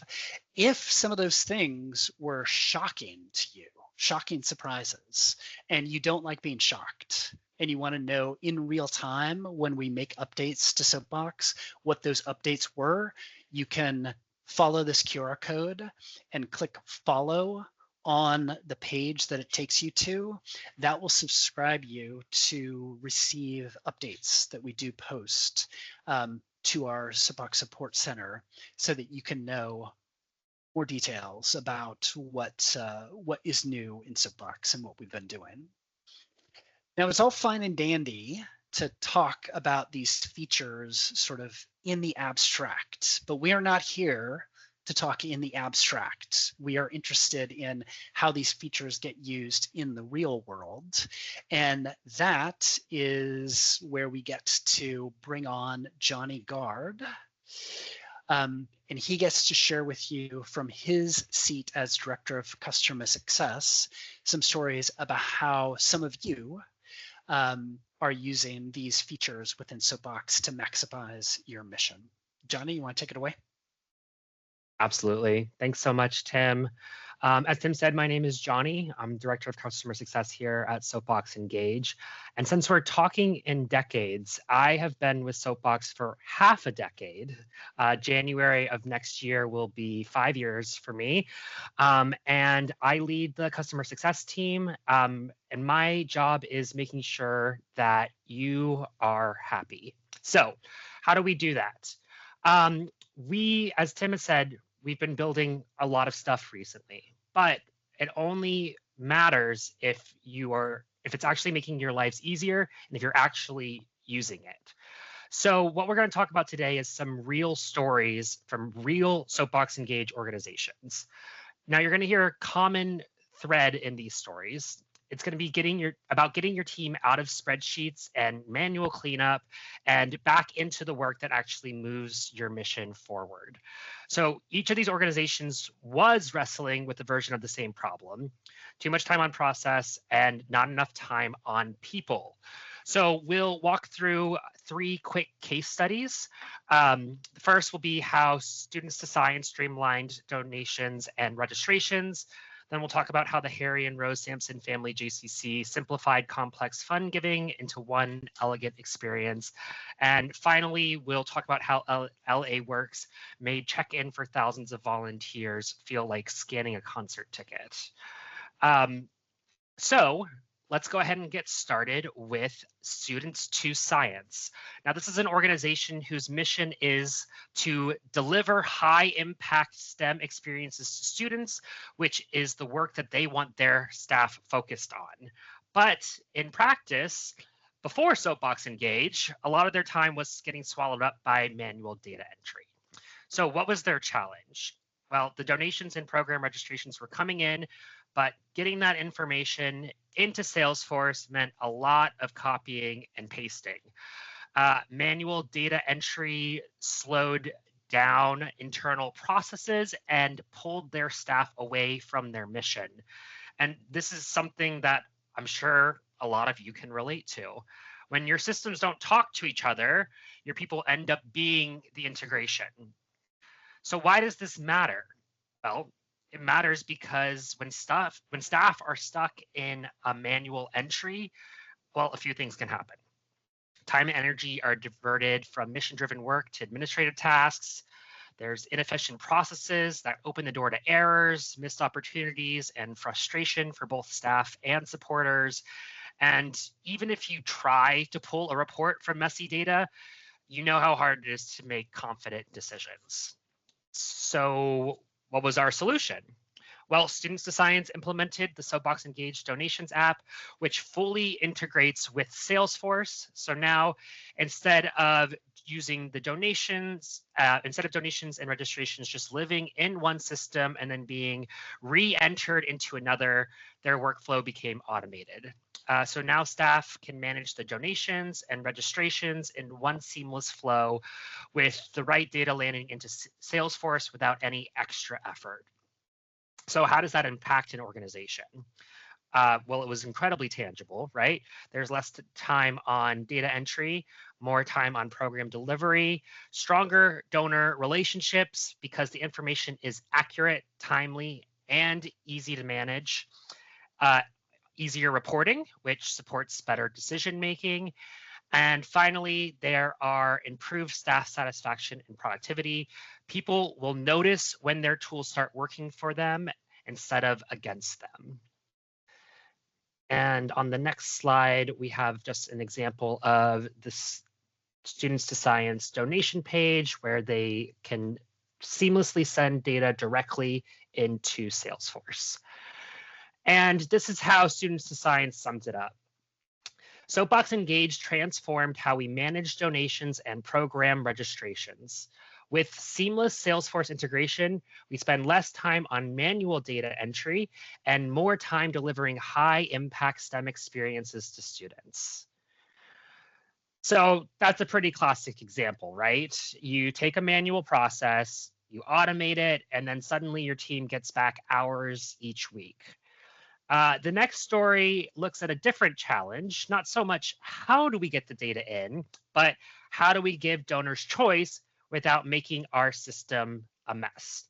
If some of those things were shocking to you, shocking surprises, and you don't like being shocked, and you want to know in real time when we make updates to Soapbox what those updates were, you can follow this QR code and click follow on the page that it takes you to. That will subscribe you to receive updates that we do post to our Soapbox support center so that you can know more details about what is new in Soapbox and what we've been doing. Now, it's all fine and dandy to talk about these features sort of in the abstract, but we are not here to talk in the abstract. We are interested in how these features get used in the real world. And that is where we get to bring on Johnny Gard. And he gets to share with you from his seat as Director of Customer Success some stories about how some of you are using these features within Soapbox to maximize your mission. Johnny, you want to take it away? Absolutely. Thanks so much, Tim. As Tim said, my name is Johnny. I'm Director of Customer Success here at Soapbox Engage. And since we're talking in decades, I have been with Soapbox for half a decade. January of next year will be 5 years for me. And I lead the customer success team. And my job is making sure that you are happy. So, how do we do that? As Tim has said, we've been building a lot of stuff recently, but it only matters if it's actually making your lives easier and if you're actually using it. So what we're going to talk about today is some real stories from real Soapbox Engage organizations. Now you're going to hear a common thread in these stories. It's going to be getting your team out of spreadsheets and manual cleanup and back into the work that actually moves your mission forward. So each of these organizations was wrestling with a version of the same problem: too much time on process and not enough time on people. So we'll walk through 3 quick case studies. The first will be how Students to Science streamlined donations and registrations. Then we'll talk about how the Harry and Rose Sampson Family JCC simplified complex fund giving into one elegant experience. And finally, we'll talk about how LA Works made check-in for thousands of volunteers feel like scanning a concert ticket. So let's go ahead and get started with Students to Science. Now, this is an organization whose mission is to deliver high impact STEM experiences to students, which is the work that they want their staff focused on. But in practice, before Soapbox Engage, a lot of their time was getting swallowed up by manual data entry. So what was their challenge? Well, the donations and program registrations were coming in, but getting that information into Salesforce meant a lot of copying and pasting. Manual data entry slowed down internal processes and pulled their staff away from their mission. And this is something that I'm sure a lot of you can relate to. When your systems don't talk to each other, your people end up being the integration. So why does this matter? Well, it matters because when staff are stuck in a manual entry, well, a few things can happen. Time and energy are diverted from mission-driven work to administrative tasks. There's inefficient processes that open the door to errors, missed opportunities, and frustration for both staff and supporters. And even if you try to pull a report from messy data, you know how hard it is to make confident decisions. So what was our solution? Well, Students to Science implemented the Soapbox Engage Donations app, which fully integrates with Salesforce. So now, instead of donations and registrations just living in one system and then being re-entered into another, their workflow became automated. So now staff can manage the donations and registrations in one seamless flow with the right data landing into Salesforce without any extra effort. So how does that impact an organization? Well, it was incredibly tangible, right? There's less time on data entry, more time on program delivery, stronger donor relationships because the information is accurate, timely, and easy to manage. Easier reporting, which supports better decision making. And finally, there are improved staff satisfaction and productivity. People will notice when their tools start working for them instead of against them. And on the next slide, we have just an example of this Students to Science donation page where they can seamlessly send data directly into Salesforce. And this is how Students to Science sums it up. Soapbox Engage transformed how we manage donations and program registrations. With seamless Salesforce integration, we spend less time on manual data entry and more time delivering high-impact STEM experiences to students. So that's a pretty classic example, right? You take a manual process, you automate it, and then suddenly your team gets back hours each week. The next story looks at a different challenge, not so much how do we get the data in, but how do we give donors choice without making our system a mess.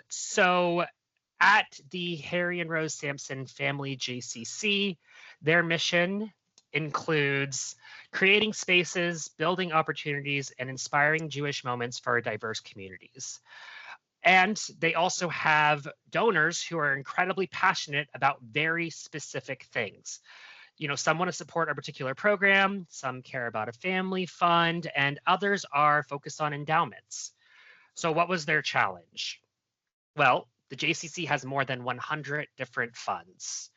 So at the Harry and Rose Sampson Family JCC, their mission includes creating spaces, building opportunities, and inspiring Jewish moments for diverse communities. And they also have donors who are incredibly passionate about very specific things. Some want to support a particular program, some care about a family fund, and others are focused on endowments. So what was their challenge? Well, the JCC has more than 100 different funds.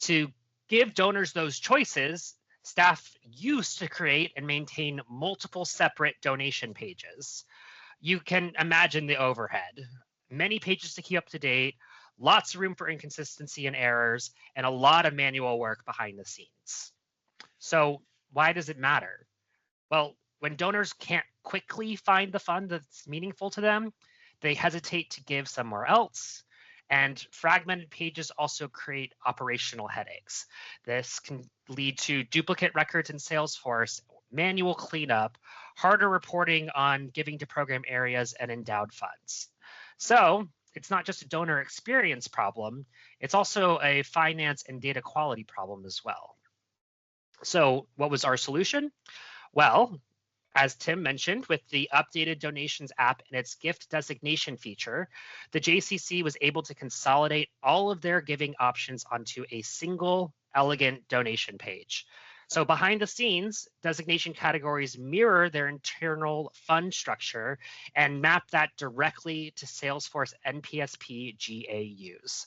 To give donors those choices, staff used to create and maintain multiple separate donation pages. You can imagine the overhead. Many pages to keep up to date, lots of room for inconsistency and errors, and a lot of manual work behind the scenes. So why does it matter? Well, when donors can't quickly find the fund that's meaningful to them, they hesitate to give somewhere else. And fragmented pages also create operational headaches. This can lead to duplicate records in Salesforce, manual cleanup, harder reporting on giving to program areas and endowed funds. So it's not just a donor experience problem, it's also a finance and data quality problem as well. So what was our solution? Well, as Tim mentioned, with the updated donations app and its gift designation feature, the JCC was able to consolidate all of their giving options onto a single elegant donation page. So behind the scenes, designation categories mirror their internal fund structure and map that directly to Salesforce NPSP GAUs.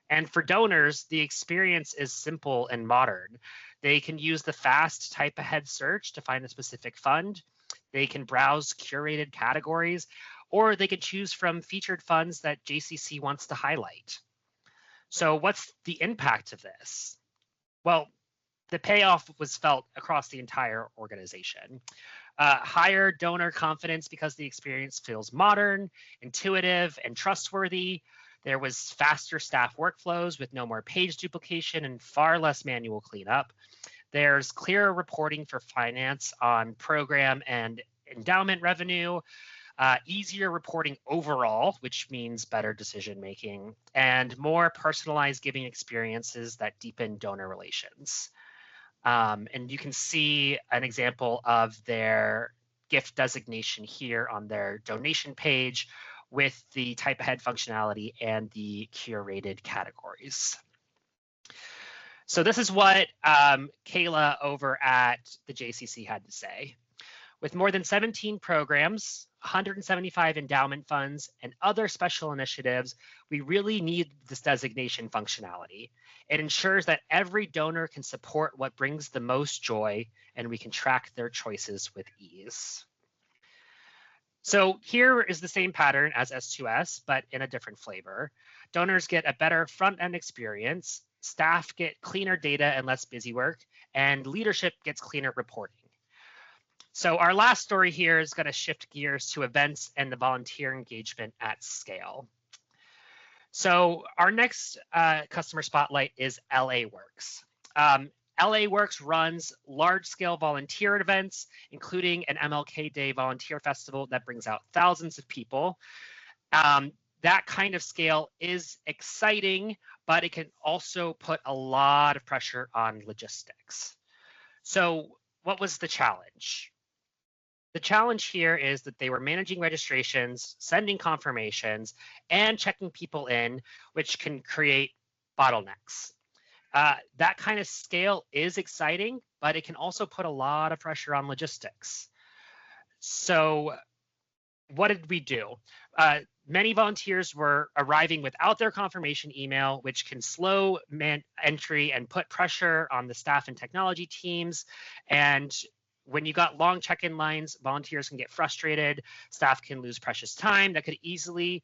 And for donors, the experience is simple and modern. They can use the fast type ahead search to find a specific fund. They can browse curated categories, or they can choose from featured funds that JCC wants to highlight. So what's the impact of this? Well, the payoff was felt across the entire organization. Higher donor confidence because the experience feels modern, intuitive, and trustworthy. There was faster staff workflows with no more page duplication and far less manual cleanup. There's clearer reporting for finance on program and endowment revenue, easier reporting overall, which means better decision making, and more personalized giving experiences that deepen donor relations. And you can see an example of their gift designation here on their donation page with the type ahead functionality and the curated categories. So this is what Kayla over at the JCC had to say. With more than 17 programs, 175 endowment funds, and other special initiatives, we really need this designation functionality. It ensures that every donor can support what brings the most joy, and we can track their choices with ease. So here is the same pattern as S2S, but in a different flavor. Donors get a better front-end experience, staff get cleaner data and less busy work, and leadership gets cleaner reporting. So our last story here is going to shift gears to events and the volunteer engagement at scale. So our next customer spotlight is LA Works. LA Works runs large-scale volunteer events, including an MLK Day volunteer festival that brings out thousands of people. That kind of scale is exciting, but it can also put a lot of pressure on logistics. So what was the challenge? The challenge here is that they were managing registrations, sending confirmations, and checking people in, which can create bottlenecks. That kind of scale is exciting, but it can also put a lot of pressure on logistics. So what did we do? Many volunteers were arriving without their confirmation email, which can slow entry and put pressure on the staff and technology teams. And when you got long check-in lines, volunteers can get frustrated. Staff can lose precious time that could easily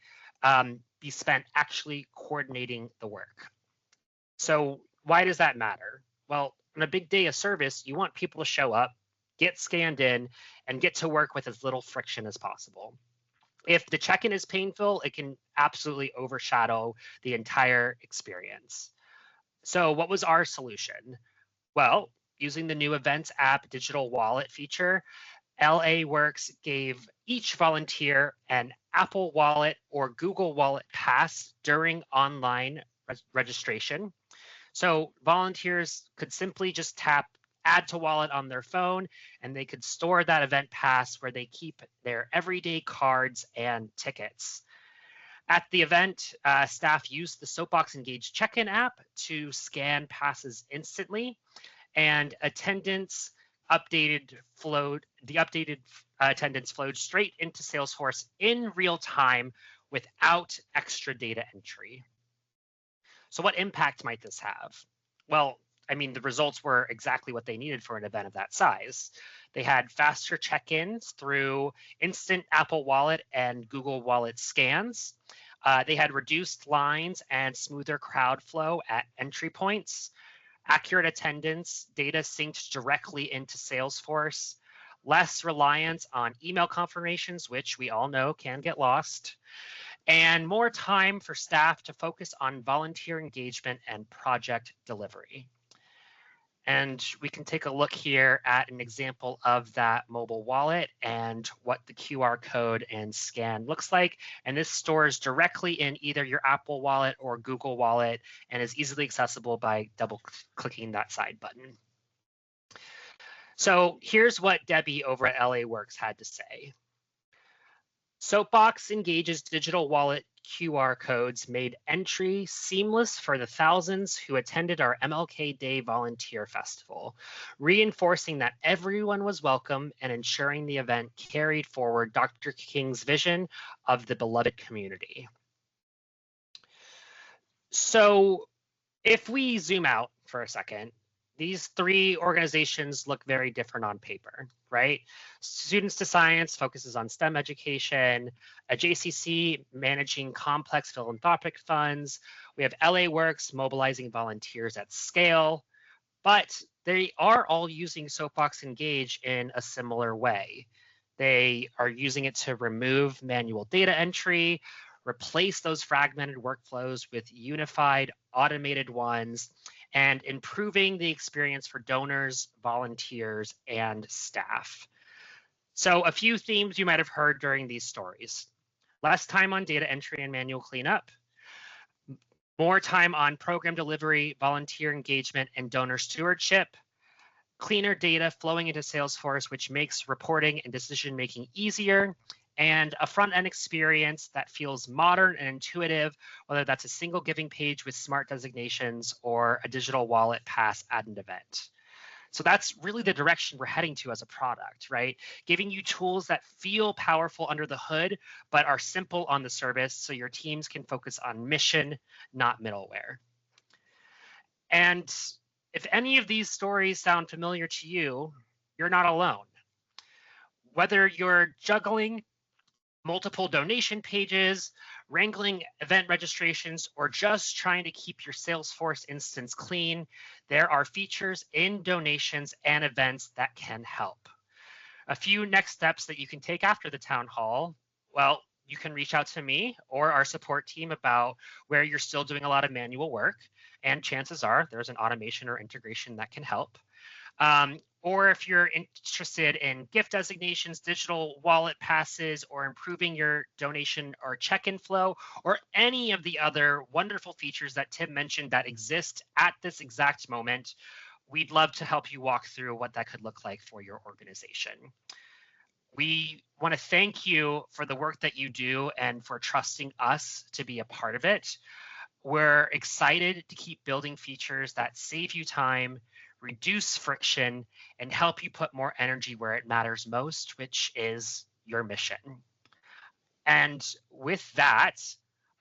be spent actually coordinating the work. So why does that matter? Well, on a big day of service, you want people to show up, get scanned in, and get to work with as little friction as possible. If the check-in is painful, it can absolutely overshadow the entire experience. So what was our solution? Well, using the new Events app digital wallet feature, LA Works gave each volunteer an Apple Wallet or Google Wallet Pass during online registration. So volunteers could simply just tap add to wallet on their phone, and they could store that event pass where they keep their everyday cards and tickets. At the event, staff used the Soapbox Engage check-in app to scan passes instantly, and attendance flowed straight into Salesforce in real time without extra data entry. So what impact might this have? Well, I mean, the results were exactly what they needed for an event of that size. They had faster check-ins through instant Apple Wallet and Google Wallet scans. They had reduced lines and smoother crowd flow at entry points, accurate attendance, data synced directly into Salesforce, less reliance on email confirmations, which we all know can get lost, and more time for staff to focus on volunteer engagement and project delivery. And we can take a look here at an example of that mobile wallet and what the QR code and scan looks like. And this stores directly in either your Apple Wallet or Google Wallet and is easily accessible by double clicking that side button. So here's what Debbie over at LA Works had to say. Soapbox Engage's digital wallet QR codes made entry seamless for the thousands who attended our MLK Day Volunteer Festival, reinforcing that everyone was welcome and ensuring the event carried forward Dr. King's vision of the beloved community. So if we zoom out for a second, these three organizations look very different on paper, right? Students to Science focuses on STEM education, a JCC managing complex philanthropic funds. We have LA Works mobilizing volunteers at scale, but they are all using Soapbox Engage in a similar way. They are using it to remove manual data entry, replace those fragmented workflows with unified automated ones, and improving the experience for donors, volunteers, and staff. So a few themes you might have heard during these stories. Less time on data entry and manual cleanup, more time on program delivery, volunteer engagement, and donor stewardship, cleaner data flowing into Salesforce, which makes reporting and decision-making easier, and a front-end experience that feels modern and intuitive, whether that's a single giving page with smart designations or a digital wallet pass at an event. So that's really the direction we're heading to as a product, right? Giving you tools that feel powerful under the hood, but are simple on the surface so your teams can focus on mission, not middleware. And if any of these stories sound familiar to you, you're not alone. Whether you're juggling multiple donation pages, wrangling event registrations, or just trying to keep your Salesforce instance clean, there are features in donations and events that can help. A few next steps that you can take after the town hall, well, you can reach out to me or our support team about where you're still doing a lot of manual work, and chances are there's an automation or integration that can help. Or if you're interested in gift designations, digital wallet passes, or improving your donation or check-in flow, or any of the other wonderful features that Tim mentioned that exist at this exact moment, we'd love to help you walk through what that could look like for your organization. We want to thank you for the work that you do and for trusting us to be a part of it. We're excited to keep building features that save you time, reduce friction, and help you put more energy where it matters most, which is your mission. And with that,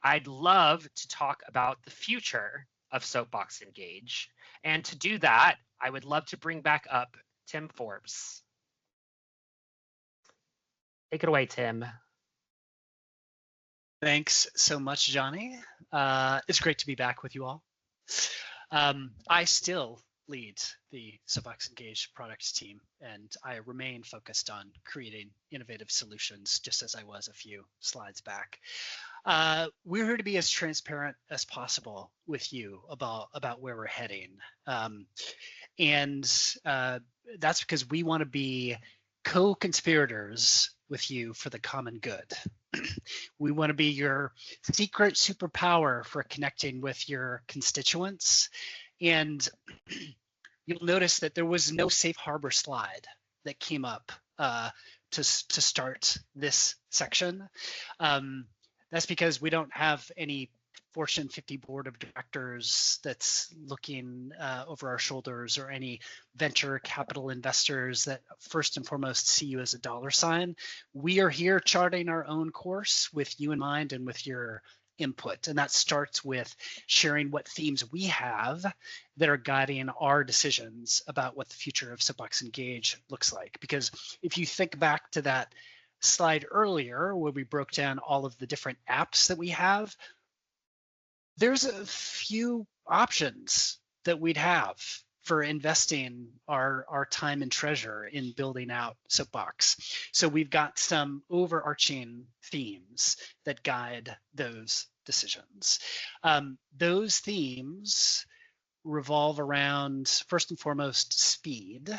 I'd love to talk about the future of Soapbox Engage. And to do that, I would love to bring back up Tim Forbes. Take it away, Tim. Thanks so much, Johnny. It's great to be back with you all. I still lead the Soapbox Engage products team, and I remain focused on creating innovative solutions, just as I was a few slides back. We're here to be as transparent as possible with you about where we're heading. And that's because we want to be co-conspirators with you for the common good. We want to be your secret superpower for connecting with your constituents. And you'll notice that there was no safe harbor slide that came up to start this section. That's because we don't have any Fortune 50 board of directors that's looking over our shoulders, or any venture capital investors that first and foremost see you as a dollar sign. We are here charting our own course with you in mind and with your input. And that starts with sharing what themes we have that are guiding our decisions about what the future of Soapbox Engage looks like. Because if you think back to that slide earlier where we broke down all of the different apps that we have, there's a few options that we'd have for investing our time and treasure in building out Soapbox. So we've got some overarching themes that guide those decisions. Those themes revolve around, first and foremost, speed.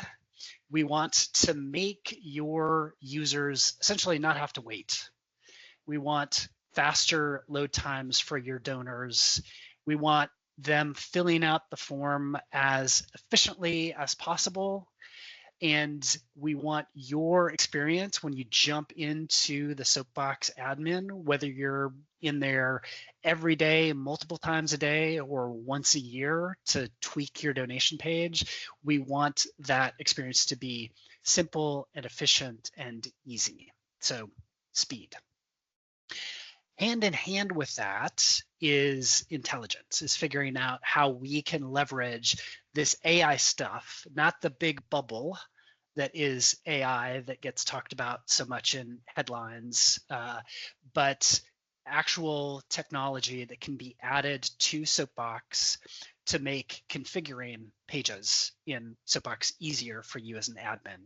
We want to make your users essentially not have to wait. We want faster load times for your donors. We want them filling out the form as efficiently as possible. And we want your experience when you jump into the Soapbox admin, whether you're in there every day, multiple times a day, or once a year to tweak your donation page, we want that experience to be simple and efficient and easy. So speed. Hand in hand with that is intelligence, is figuring out how we can leverage this AI stuff, not the big bubble that is AI that gets talked about so much in headlines, but actual technology that can be added to Soapbox to make configuring pages in Soapbox easier for you as an admin,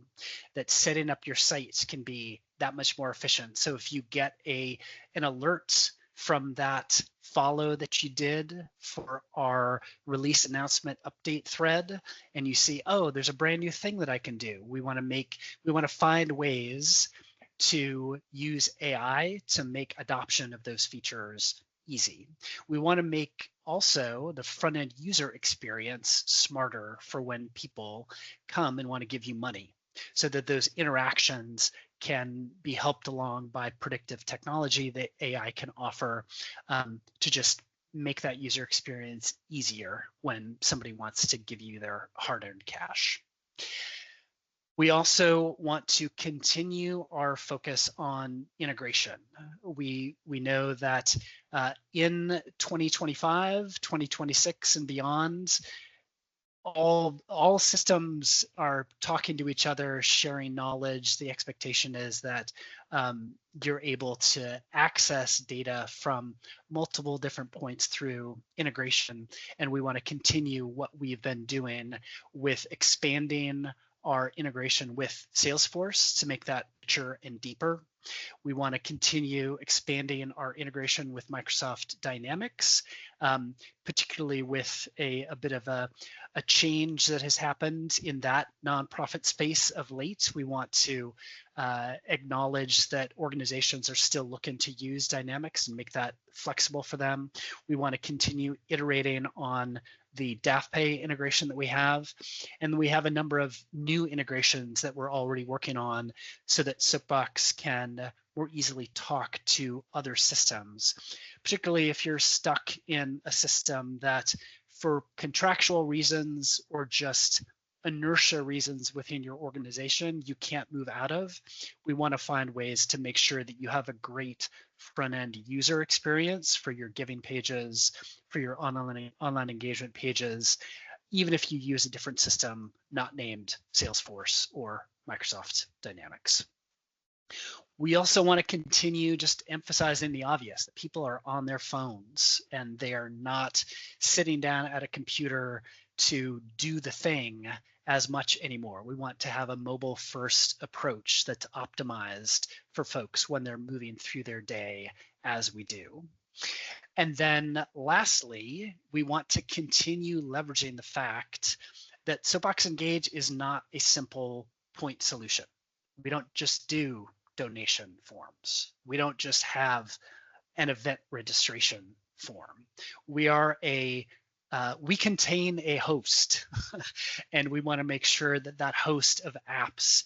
that setting up your sites can be that much more efficient. So if you get an alert from that follow that you did for our release announcement update thread, and you see, oh, there's a brand new thing that I can do. We want to find ways to use AI to make adoption of those features easy. We want to make also the front end user experience smarter for when people come and want to give you money, so that those interactions can be helped along by predictive technology that AI can offer to just make that user experience easier when somebody wants to give you their hard-earned cash. We also want to continue our focus on integration. We know that in 2025, 2026, and beyond, all systems are talking to each other, sharing knowledge. The expectation is that you're able to access data from multiple different points through integration. And we want to continue what we've been doing with expanding our integration with Salesforce to make that richer and deeper. We want to continue expanding our integration with Microsoft Dynamics, particularly with a bit of a change that has happened in that nonprofit space of late. We want to acknowledge that organizations are still looking to use Dynamics and make that flexible for them. We want to continue iterating on the DAFPay integration that we have. And we have a number of new integrations that we're already working on so that Soapbox can more easily talk to other systems, particularly if you're stuck in a system that for contractual reasons or just inertia reasons within your organization you can't move out of. We want to find ways to make sure that you have a great front-end user experience for your giving pages, for your online engagement pages, even if you use a different system not named Salesforce or Microsoft Dynamics. We also want to continue just emphasizing the obvious, that people are on their phones and they are not sitting down at a computer to do the thing as much anymore. We want to have a mobile first approach that's optimized for folks when they're moving through their day as we do. And then lastly, we want to continue leveraging the fact that Soapbox Engage is not a simple point solution. We don't just do donation forms. We don't just have an event registration form. We are we contain a host, and we want to make sure that that host of apps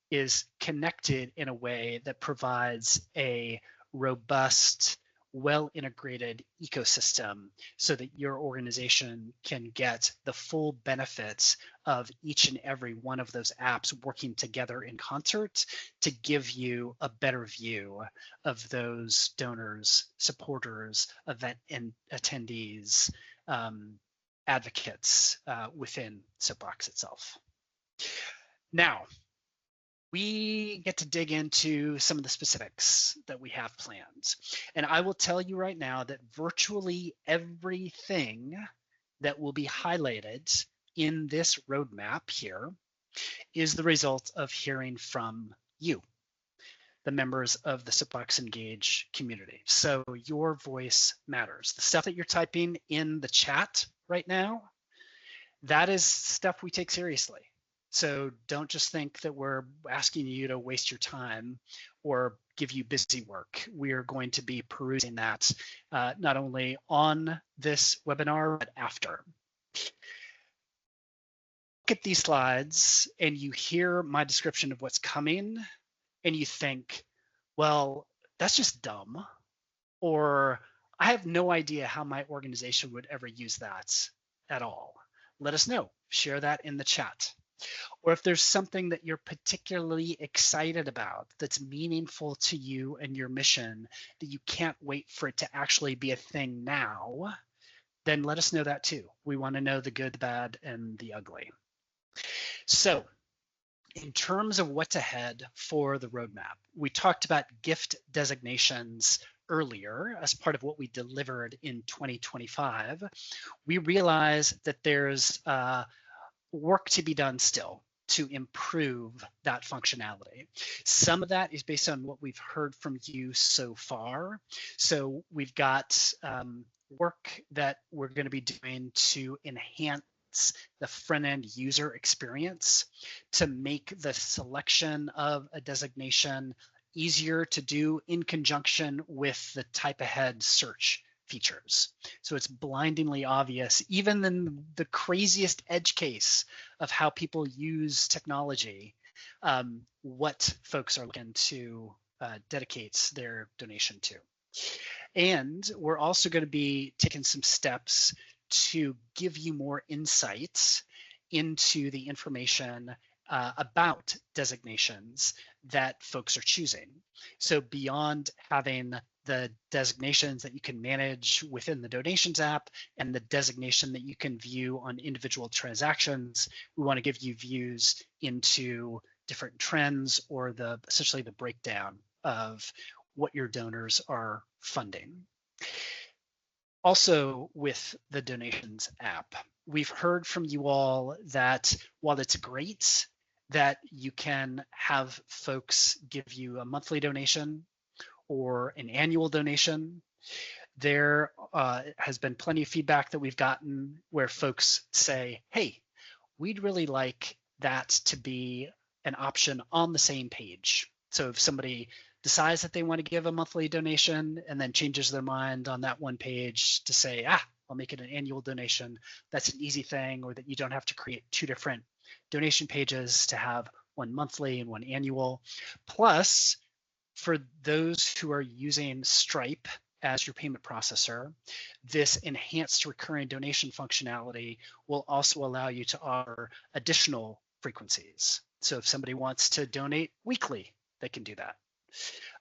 is connected in a way that provides a robust, well-integrated ecosystem so that your organization can get the full benefits of each and every one of those apps working together in concert to give you a better view of those donors, supporters, event and attendees, advocates within Soapbox itself. Now, we get to dig into some of the specifics that we have planned. And I will tell you right now that virtually everything that will be highlighted in this roadmap here is the result of hearing from you, the members of the Soapbox Engage community. So your voice matters. The stuff that you're typing in the chat right now, that is stuff we take seriously. So don't just think that we're asking you to waste your time or give you busy work. We are going to be perusing that not only on this webinar, but after. Look at these slides and you hear my description of what's coming and you think, well, that's just dumb. Or I have no idea how my organization would ever use that at all. Let us know. Share that in the chat. Or if there's something that you're particularly excited about that's meaningful to you and your mission that you can't wait for it to actually be a thing now, then let us know that too. We want to know the good, the bad, and the ugly. So in terms of what's ahead for the roadmap, we talked about gift designations earlier as part of what we delivered in 2025. We realize that there's work to be done still to improve that functionality. Some of that is based on what we've heard from you so far. So we've got work that we're going to be doing to enhance the front-end user experience, to make the selection of a designation easier to do in conjunction with the type ahead search features. So it's blindingly obvious, even in the craziest edge case of how people use technology, what folks are looking to dedicate their donation to. And we're also going to be taking some steps to give you more insights into the information about designations that folks are choosing. So beyond having the designations that you can manage within the donations app and the designation that you can view on individual transactions, we want to give you views into different trends or essentially the breakdown of what your donors are funding. Also with the donations app, we've heard from you all that while it's great that you can have folks give you a monthly donation or an annual donation, there has been plenty of feedback that we've gotten where folks say, hey, we'd really like that to be an option on the same page. So if somebody decides that they want to give a monthly donation and then changes their mind on that one page to say, I'll make it an annual donation, that's an easy thing, or that you don't have to create two different donation pages to have one monthly and one annual. Plus, for those who are using Stripe as your payment processor, this enhanced recurring donation functionality will also allow you to offer additional frequencies. So if somebody wants to donate weekly, they can do that.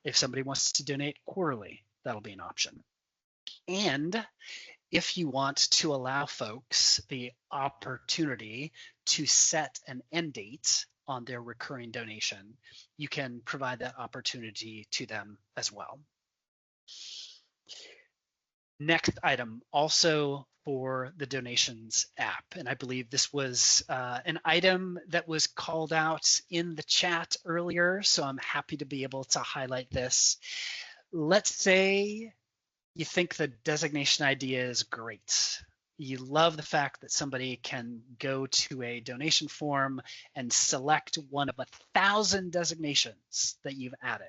If somebody wants to donate quarterly, that'll be an option. And if you want to allow folks the opportunity to set an end date on their recurring donation, you can provide that opportunity to them as well. Next item, also for the donations app, and I believe this was an item that was called out in the chat earlier, so I'm happy to be able to highlight this. Let's say you think the designation idea is great. You love the fact that somebody can go to a donation form and select one of 1,000 designations that you've added.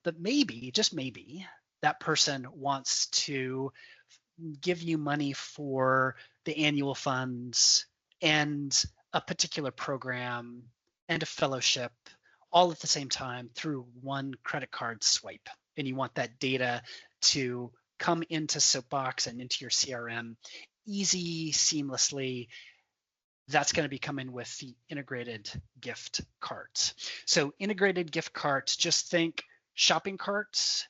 But maybe, just maybe, that person wants to give you money for the annual funds and a particular program and a fellowship all at the same time through one credit card swipe. And you want that data to come into Soapbox and into your CRM easy, seamlessly. That's going to be coming with the integrated gift carts. So integrated gift carts, just think shopping carts,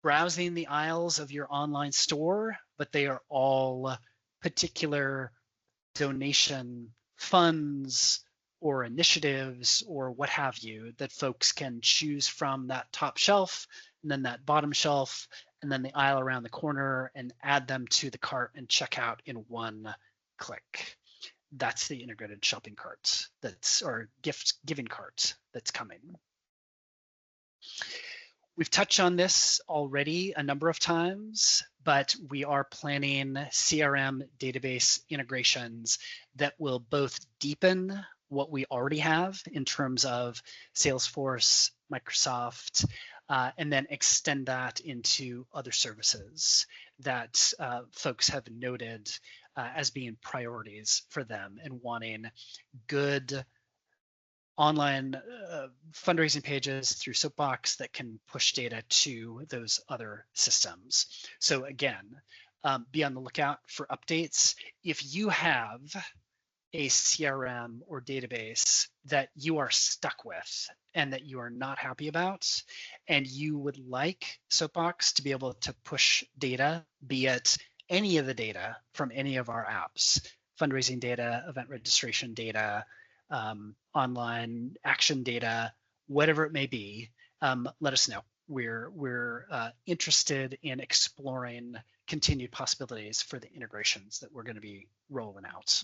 browsing the aisles of your online store, but they are all particular donation funds or initiatives or what have you that folks can choose from that top shelf and then that bottom shelf and then the aisle around the corner and add them to the cart and check out in one click. That's the integrated shopping carts or gift giving carts that's coming. We've touched on this already a number of times, but we are planning CRM database integrations that will both deepen what we already have in terms of Salesforce, Microsoft, and then extend that into other services that folks have noted as being priorities for them and wanting good online fundraising pages through Soapbox that can push data to those other systems. So again, be on the lookout for updates. If you have a CRM or database that you are stuck with and that you are not happy about, and you would like Soapbox to be able to push data, be it any of the data from any of our apps, fundraising data, event registration data, online action data, whatever it may be, let us know. We're interested in exploring continued possibilities for the integrations that we're going to be rolling out.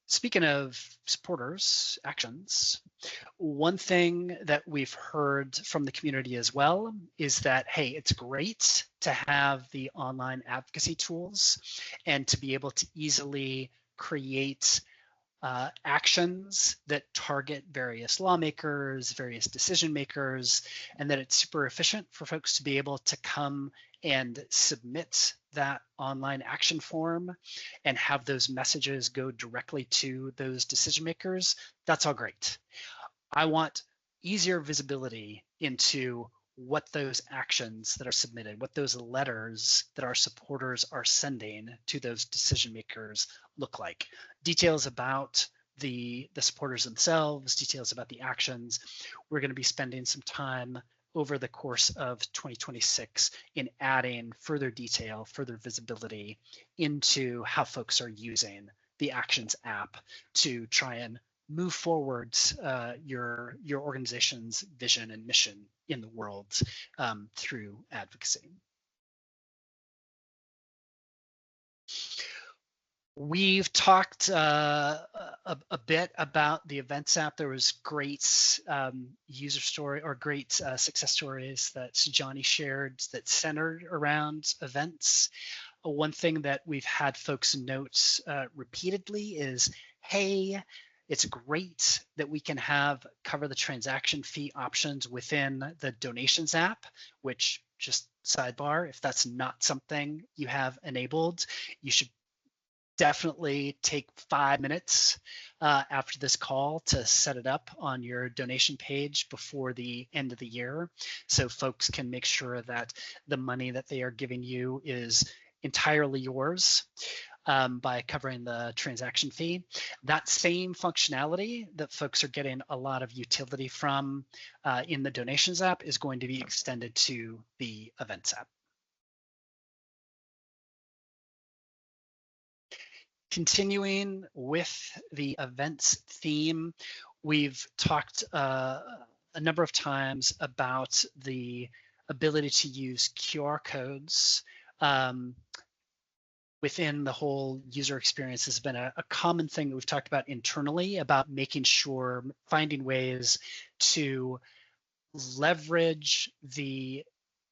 Speaking of supporters, actions, one thing that we've heard from the community as well is that, hey, it's great to have the online advocacy tools and to be able to easily create actions that target various lawmakers, various decision makers, and that it's super efficient for folks to be able to come and submit that online action form and have those messages go directly to those decision makers. That's all great. I want easier visibility into what those actions that are submitted, what those letters that our supporters are sending to those decision makers look like. Details about the supporters themselves, details about the actions. We're going to be spending some time over the course of 2026 in adding further detail, further visibility into how folks are using the Actions app to try and move forwards your organization's vision and mission in the world through advocacy. We've talked a bit about the events app. There was great user story or great success stories that Johnny shared that centered around events. One thing that we've had folks note repeatedly is, hey, it's great that we can cover the transaction fee options within the donations app, which, just sidebar, if that's not something you have enabled, you should definitely take 5 minutes after this call to set it up on your donation page before the end of the year, so folks can make sure that the money that they are giving you is entirely yours by covering the transaction fee. That same functionality that folks are getting a lot of utility from in the donations app is going to be extended to the events app. Continuing with the events theme, we've talked a number of times about the ability to use QR codes within the whole user experience. Has been a common thing that we've talked about internally, about making sure, finding ways to leverage the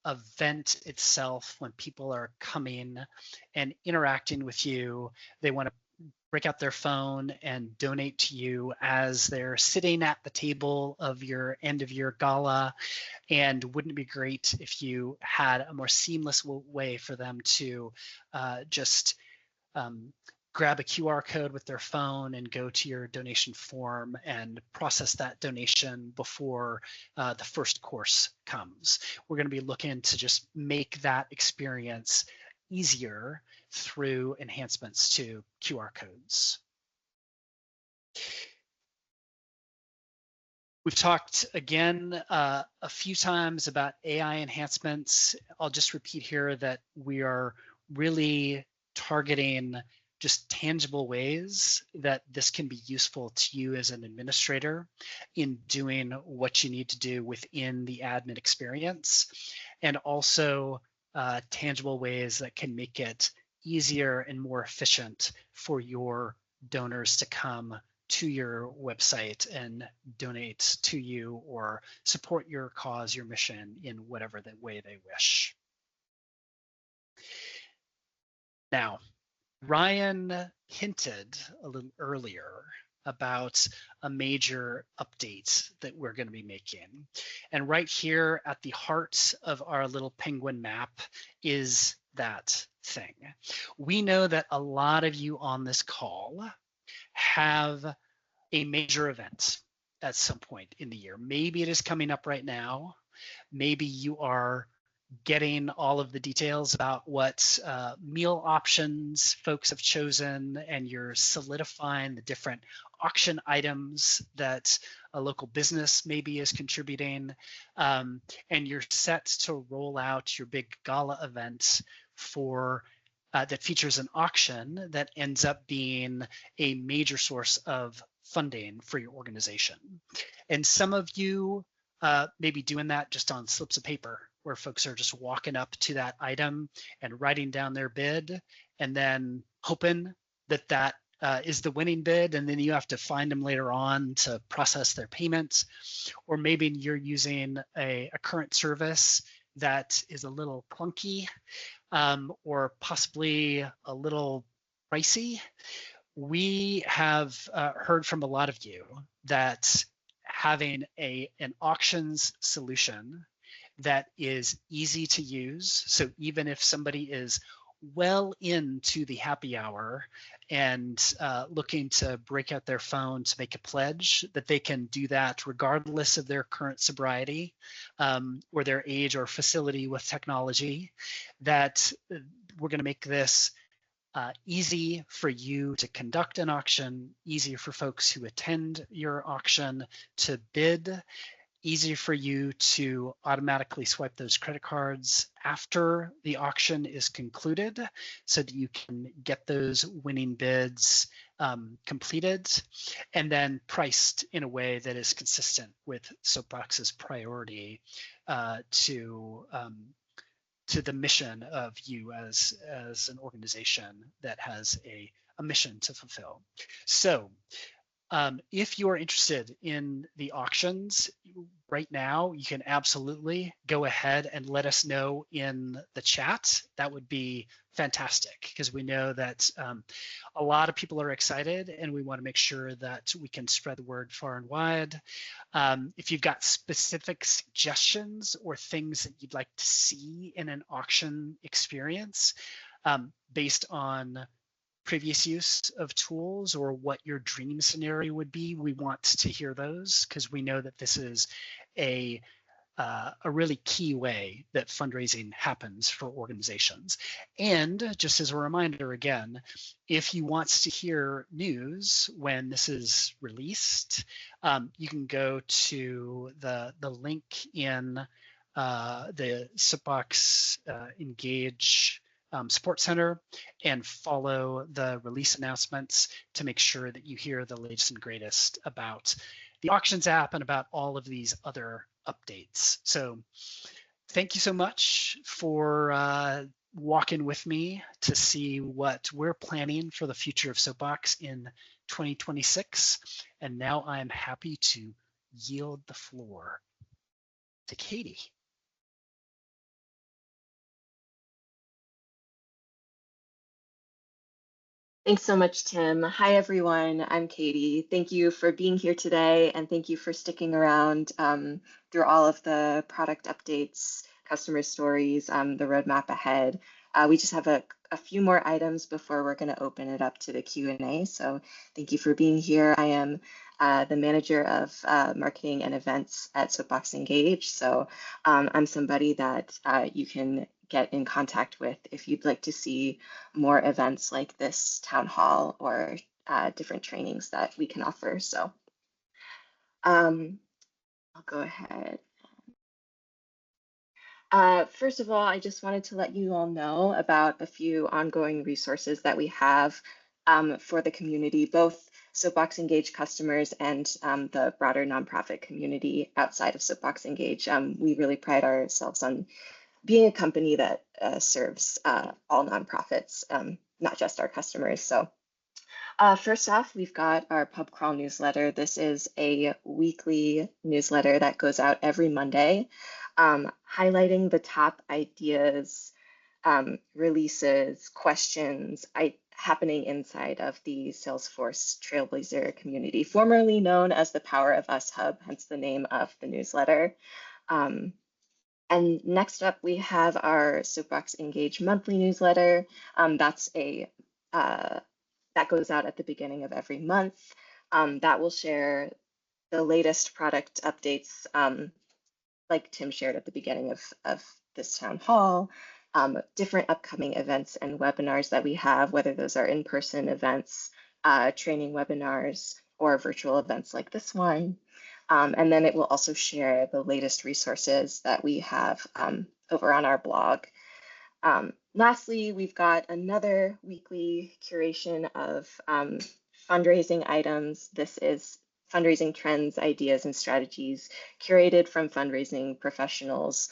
event itself, when people are coming and interacting with you, they want to break out their phone and donate to you as they're sitting at the table of your end of year gala. And wouldn't it be great if you had a more seamless way for them to just grab a QR code with their phone and go to your donation form and process that donation before the first course comes. We're going to be looking to just make that experience easier through enhancements to QR codes. We've talked again a few times about AI enhancements. I'll just repeat here that we are really targeting just tangible ways that this can be useful to you as an administrator in doing what you need to do within the admin experience, and also tangible ways that can make it easier and more efficient for your donors to come to your website and donate to you or support your cause, your mission in whatever the way they wish. Now, Ryan hinted a little earlier about a major update that we're going to be making. And right here at the heart of our little penguin map is that thing. We know that a lot of you on this call have a major event at some point in the year. Maybe it is coming up right now. Maybe you are getting all of the details about what meal options folks have chosen, and you're solidifying the different auction items that a local business maybe is contributing, and you're set to roll out your big gala event for that features an auction that ends up being a major source of funding for your organization. And some of you may be doing that just on slips of paper, where folks are just walking up to that item and writing down their bid and then hoping that that is the winning bid, and then you have to find them later on to process their payments. Or maybe you're using a current service that is a little clunky or possibly a little pricey. We have heard from a lot of you that having an auctions solution that is easy to use, so even if somebody is well into the happy hour and looking to break out their phone to make a pledge, that they can do that regardless of their current sobriety or their age or facility with technology, that we're going to make this easy for you to conduct an auction, easier for folks who attend your auction to bid, easier for you to automatically swipe those credit cards after the auction is concluded so that you can get those winning bids completed and then priced in a way that is consistent with Soapbox's priority to the mission of you as an organization that has a mission to fulfill. So if you are interested in the auctions right now, you can absolutely go ahead and let us know in the chat. That would be fantastic, because we know that a lot of people are excited and we want to make sure that we can spread the word far and wide. If you've got specific suggestions or things that you'd like to see in an auction experience based on previous use of tools or what your dream scenario would be, we want to hear those, because we know that this is a really key way that fundraising happens for organizations. And just as a reminder again, if you want to hear news when this is released, you can go to the link in the Soapbox Engage Support Center and follow the release announcements to make sure that you hear the latest and greatest about the auctions app and about all of these other updates. So thank you so much for walking with me to see what we're planning for the future of Soapbox in 2026. And now I'm happy to yield the floor to Katie. Thanks so much, Tim. Hi, everyone. I'm Katie. Thank you for being here today, and thank you for sticking around through all of the product updates, customer stories, the roadmap ahead. We just have a few more items before we're going to open it up to the Q&A. So thank you for being here. I am the manager of marketing and events at Soapbox Engage. So I'm somebody that you can get in contact with if you'd like to see more events like this town hall or different trainings that we can offer. So I'll go ahead. First of all, I just wanted to let you all know about a few ongoing resources that we have for the community, both Soapbox Engage customers and the broader nonprofit community outside of Soapbox Engage. We really pride ourselves on being a company that serves all nonprofits, not just our customers. So first off, we've got our pub crawl newsletter. This is a weekly newsletter that goes out every Monday, highlighting the top ideas, releases, questions happening inside of the Salesforce Trailblazer community, formerly known as the Power of Us Hub, hence the name of the newsletter. And next up, we have our Soapbox Engage monthly newsletter. That goes out at the beginning of every month. That will share the latest product updates, like Tim shared at the beginning of this town hall, different upcoming events and webinars that we have, whether those are in-person events, training webinars, or virtual events like this one. And then it will also share the latest resources that we have over on our blog. Lastly, we've got another weekly curation of fundraising items. This is fundraising trends, ideas, and strategies curated from fundraising professionals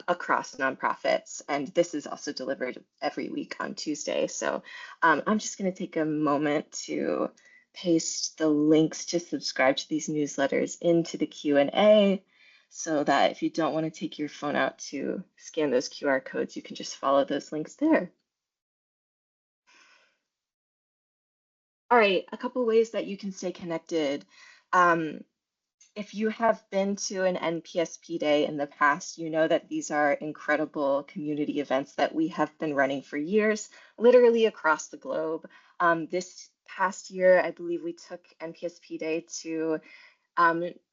across nonprofits. And this is also delivered every week on Tuesday. So I'm just going to take a moment to paste the links to subscribe to these newsletters into the Q&A so that if you don't want to take your phone out to scan those QR codes, you can just follow those links there. All right, a couple ways that you can stay connected. If you have been to an NPSP Day in the past, you know that these are incredible community events that we have been running for years, literally across the globe. This past year, I believe we took NPSP Day to,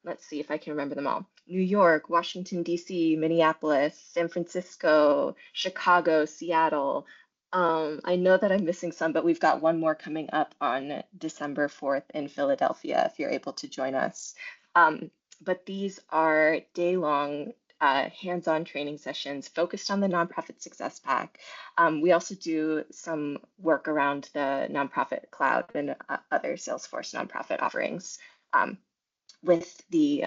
let's see if I can remember them all, New York, Washington, D.C., Minneapolis, San Francisco, Chicago, Seattle. I know that I'm missing some, but we've got one more coming up on December 4th in Philadelphia, if you're able to join us. But these are day-long hands-on training sessions focused on the Nonprofit Success Pack. We also do some work around the Nonprofit Cloud and other Salesforce nonprofit offerings with the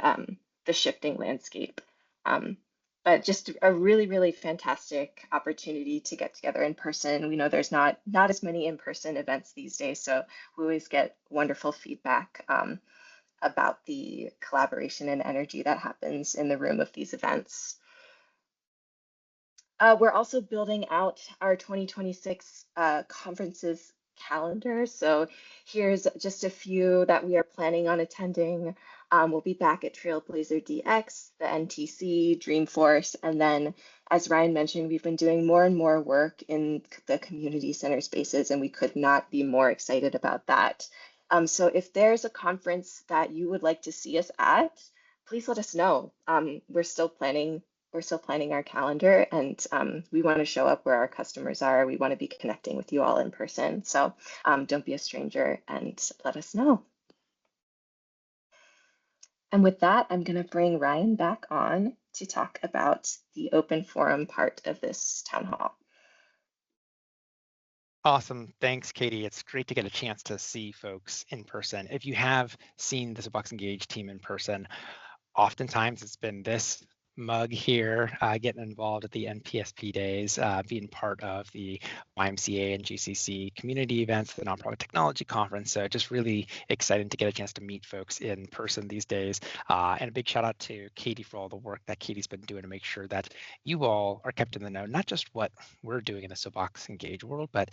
shifting landscape. But just a really, really fantastic opportunity to get together in person. We know there's not as many in-person events these days, so we always get wonderful feedback about the collaboration and energy that happens in the room of these events. We're also building out our 2026 conferences calendar. So here's just a few that we are planning on attending. We'll be back at Trailblazer DX, the NTC, Dreamforce, and then, as Ryan mentioned, we've been doing more and more work in the community center spaces, and we could not be more excited about that. So if there's a conference that you would like to see us at, please let us know. We're still planning our calendar, and we want to show up where our customers are. We want to be connecting with you all in person. So don't be a stranger and let us know. And with that, I'm going to bring Ryan back on to talk about the open forum part of this town hall. Awesome. Thanks, Katie. It's great to get a chance to see folks in person. If you have seen the Soapbox Engage team in person, oftentimes it's been this mug here, getting involved at the NPSP days, being part of the YMCA and GCC community events, the Nonprofit Technology Conference. So just really excited to get a chance to meet folks in person these days. And a big shout out to Katie for all the work that Katie's been doing to make sure that you all are kept in the know, not just what we're doing in the Soapbox Engage world, but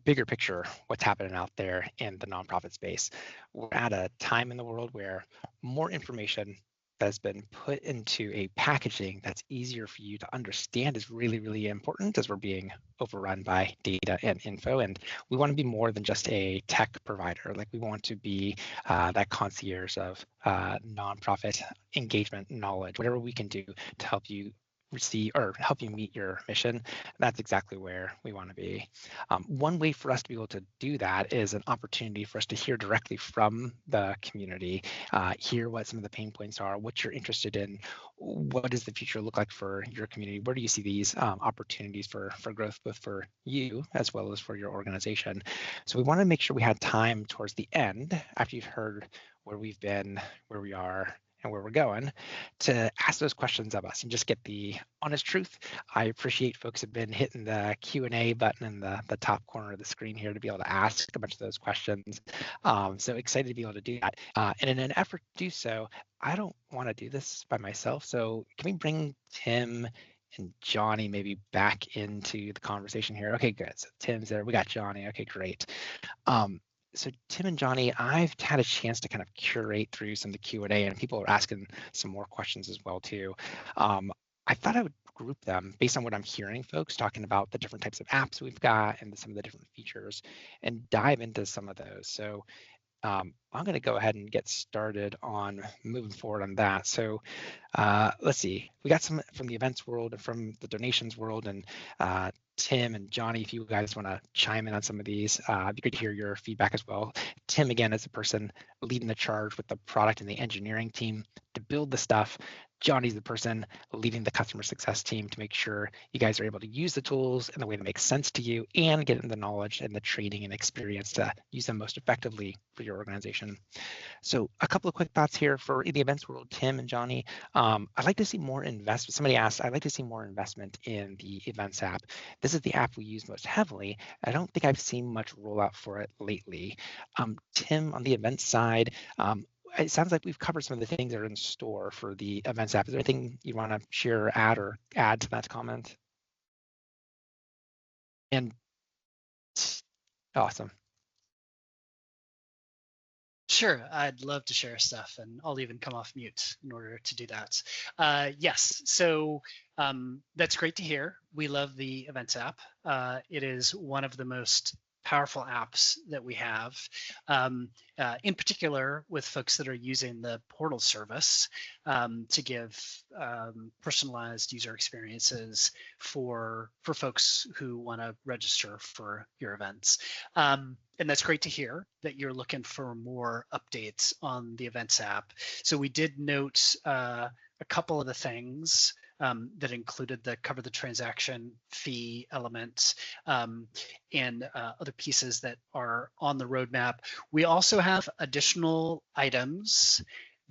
bigger picture, what's happening out there in the nonprofit space. We're at a time in the world where more information that's been put into a packaging that's easier for you to understand is really, really important as we're being overrun by data and info. And we want to be more than just a tech provider. Like, we want to be that concierge of nonprofit engagement knowledge, whatever we can do to help you receive or help you meet your mission. That's exactly where we want to be. One way for us to be able to do that is an opportunity for us to hear directly from the community, hear what some of the pain points are, what you're interested in, what does the future look like for your community, where do you see these opportunities for growth, both for you as well as for your organization. So we want to make sure we had time towards the end, after you've heard where we've been, where we are, and where we're going, to ask those questions of us and just get the honest truth. I appreciate folks have been hitting the Q&A button in the top corner of the screen here to be able to ask a bunch of those questions. So excited to be able to do that. And in an effort to do so, I don't want to do this by myself. So can we bring Tim and Johnny maybe back into the conversation here? Okay, good. So Tim's there. We got Johnny. Okay, great. So Tim and Johnny, I've had a chance to kind of curate through some of the Q&A, and people are asking some more questions as well too. I thought I would group them based on what I'm hearing folks talking about the different types of apps we've got and some of the different features, and dive into some of those. So I'm going to go ahead and get started on moving forward on that. So let's see, we got some from the events world and from the donations world, and Tim and Johnny, if you guys want to chime in on some of these, it'd be good to hear your feedback as well. Tim, again, is the person leading the charge with the product and the engineering team to build the stuff. Johnny's the person leading the customer success team to make sure you guys are able to use the tools in the way that makes sense to you and get the knowledge and the training and experience to use them most effectively for your organization. So a couple of quick thoughts here for the events world, Tim and Johnny. I'd like to see more investment. Somebody asked, I'd like to see more investment in the events app. This is the app we use most heavily. I don't think I've seen much rollout for it lately. Tim, on the events side, it sounds like we've covered some of the things that are in store for the events app. Is there anything you want to share, or add to that comment? And awesome. Sure, I'd love to share stuff, and I'll even come off mute in order to do that. Yes, so that's great to hear. We love the Events app. It is one of the most powerful apps that we have, in particular with folks that are using the portal service to give personalized user experiences for folks who want to register for your events. And that's great to hear that you're looking for more updates on the Events app. So we did note a couple of the things that included the cover the transaction fee element and other pieces that are on the roadmap. We also have additional items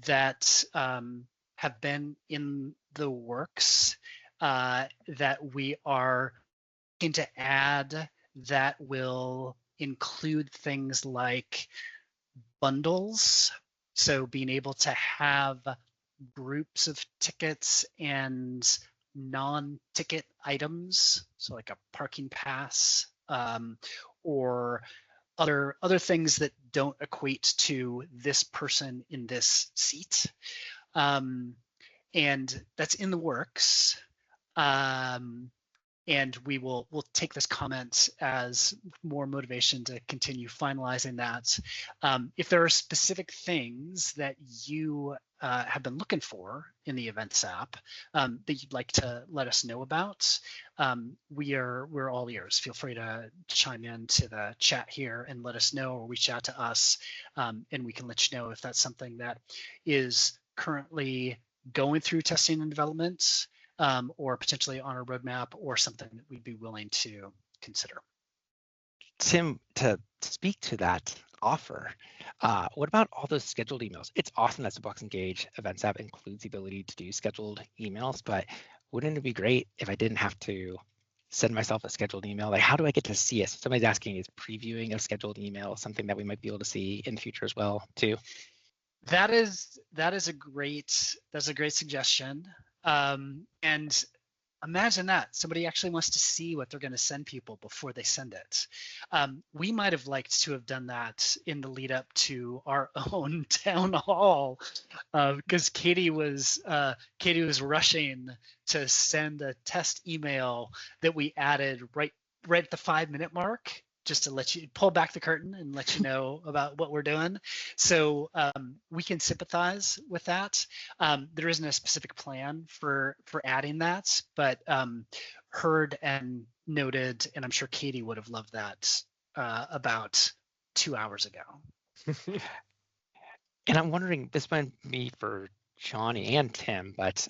that have been in the works that we are looking to add that will include things like bundles. So being able to have groups of tickets and non-ticket items, so like a parking pass or other things that don't equate to this person in this seat. And that's in the works. And we'll take this comment as more motivation to continue finalizing that. If there are specific things that you have been looking for in the Events app that you'd like to let us know about, we're all ears. Feel free to chime in to the chat here and let us know, or reach out to us, and we can let you know if that's something that is currently going through testing and development, or potentially on our roadmap, or something that we'd be willing to consider. Tim, to speak to that offer, what about all those scheduled emails? It's awesome that Soapbox Engage Events app includes the ability to do scheduled emails, but wouldn't it be great if I didn't have to send myself a scheduled email? Like, how do I get to see it? So somebody's asking, is previewing a scheduled email something that we might be able to see in the future as well too? That is a great suggestion. And Imagine that somebody actually wants to see what they're going to send people before they send it. We might have liked to have done that in the lead up to our own town hall, because Katie was rushing to send a test email that we added right at the 5-minute mark, just to let you pull back the curtain and let you know about what we're doing. So we can sympathize with that. There isn't a specific plan for adding that, but heard and noted, and I'm sure Katie would have loved that about 2 hours ago. And I'm wondering, this might be for Johnny and Tim, but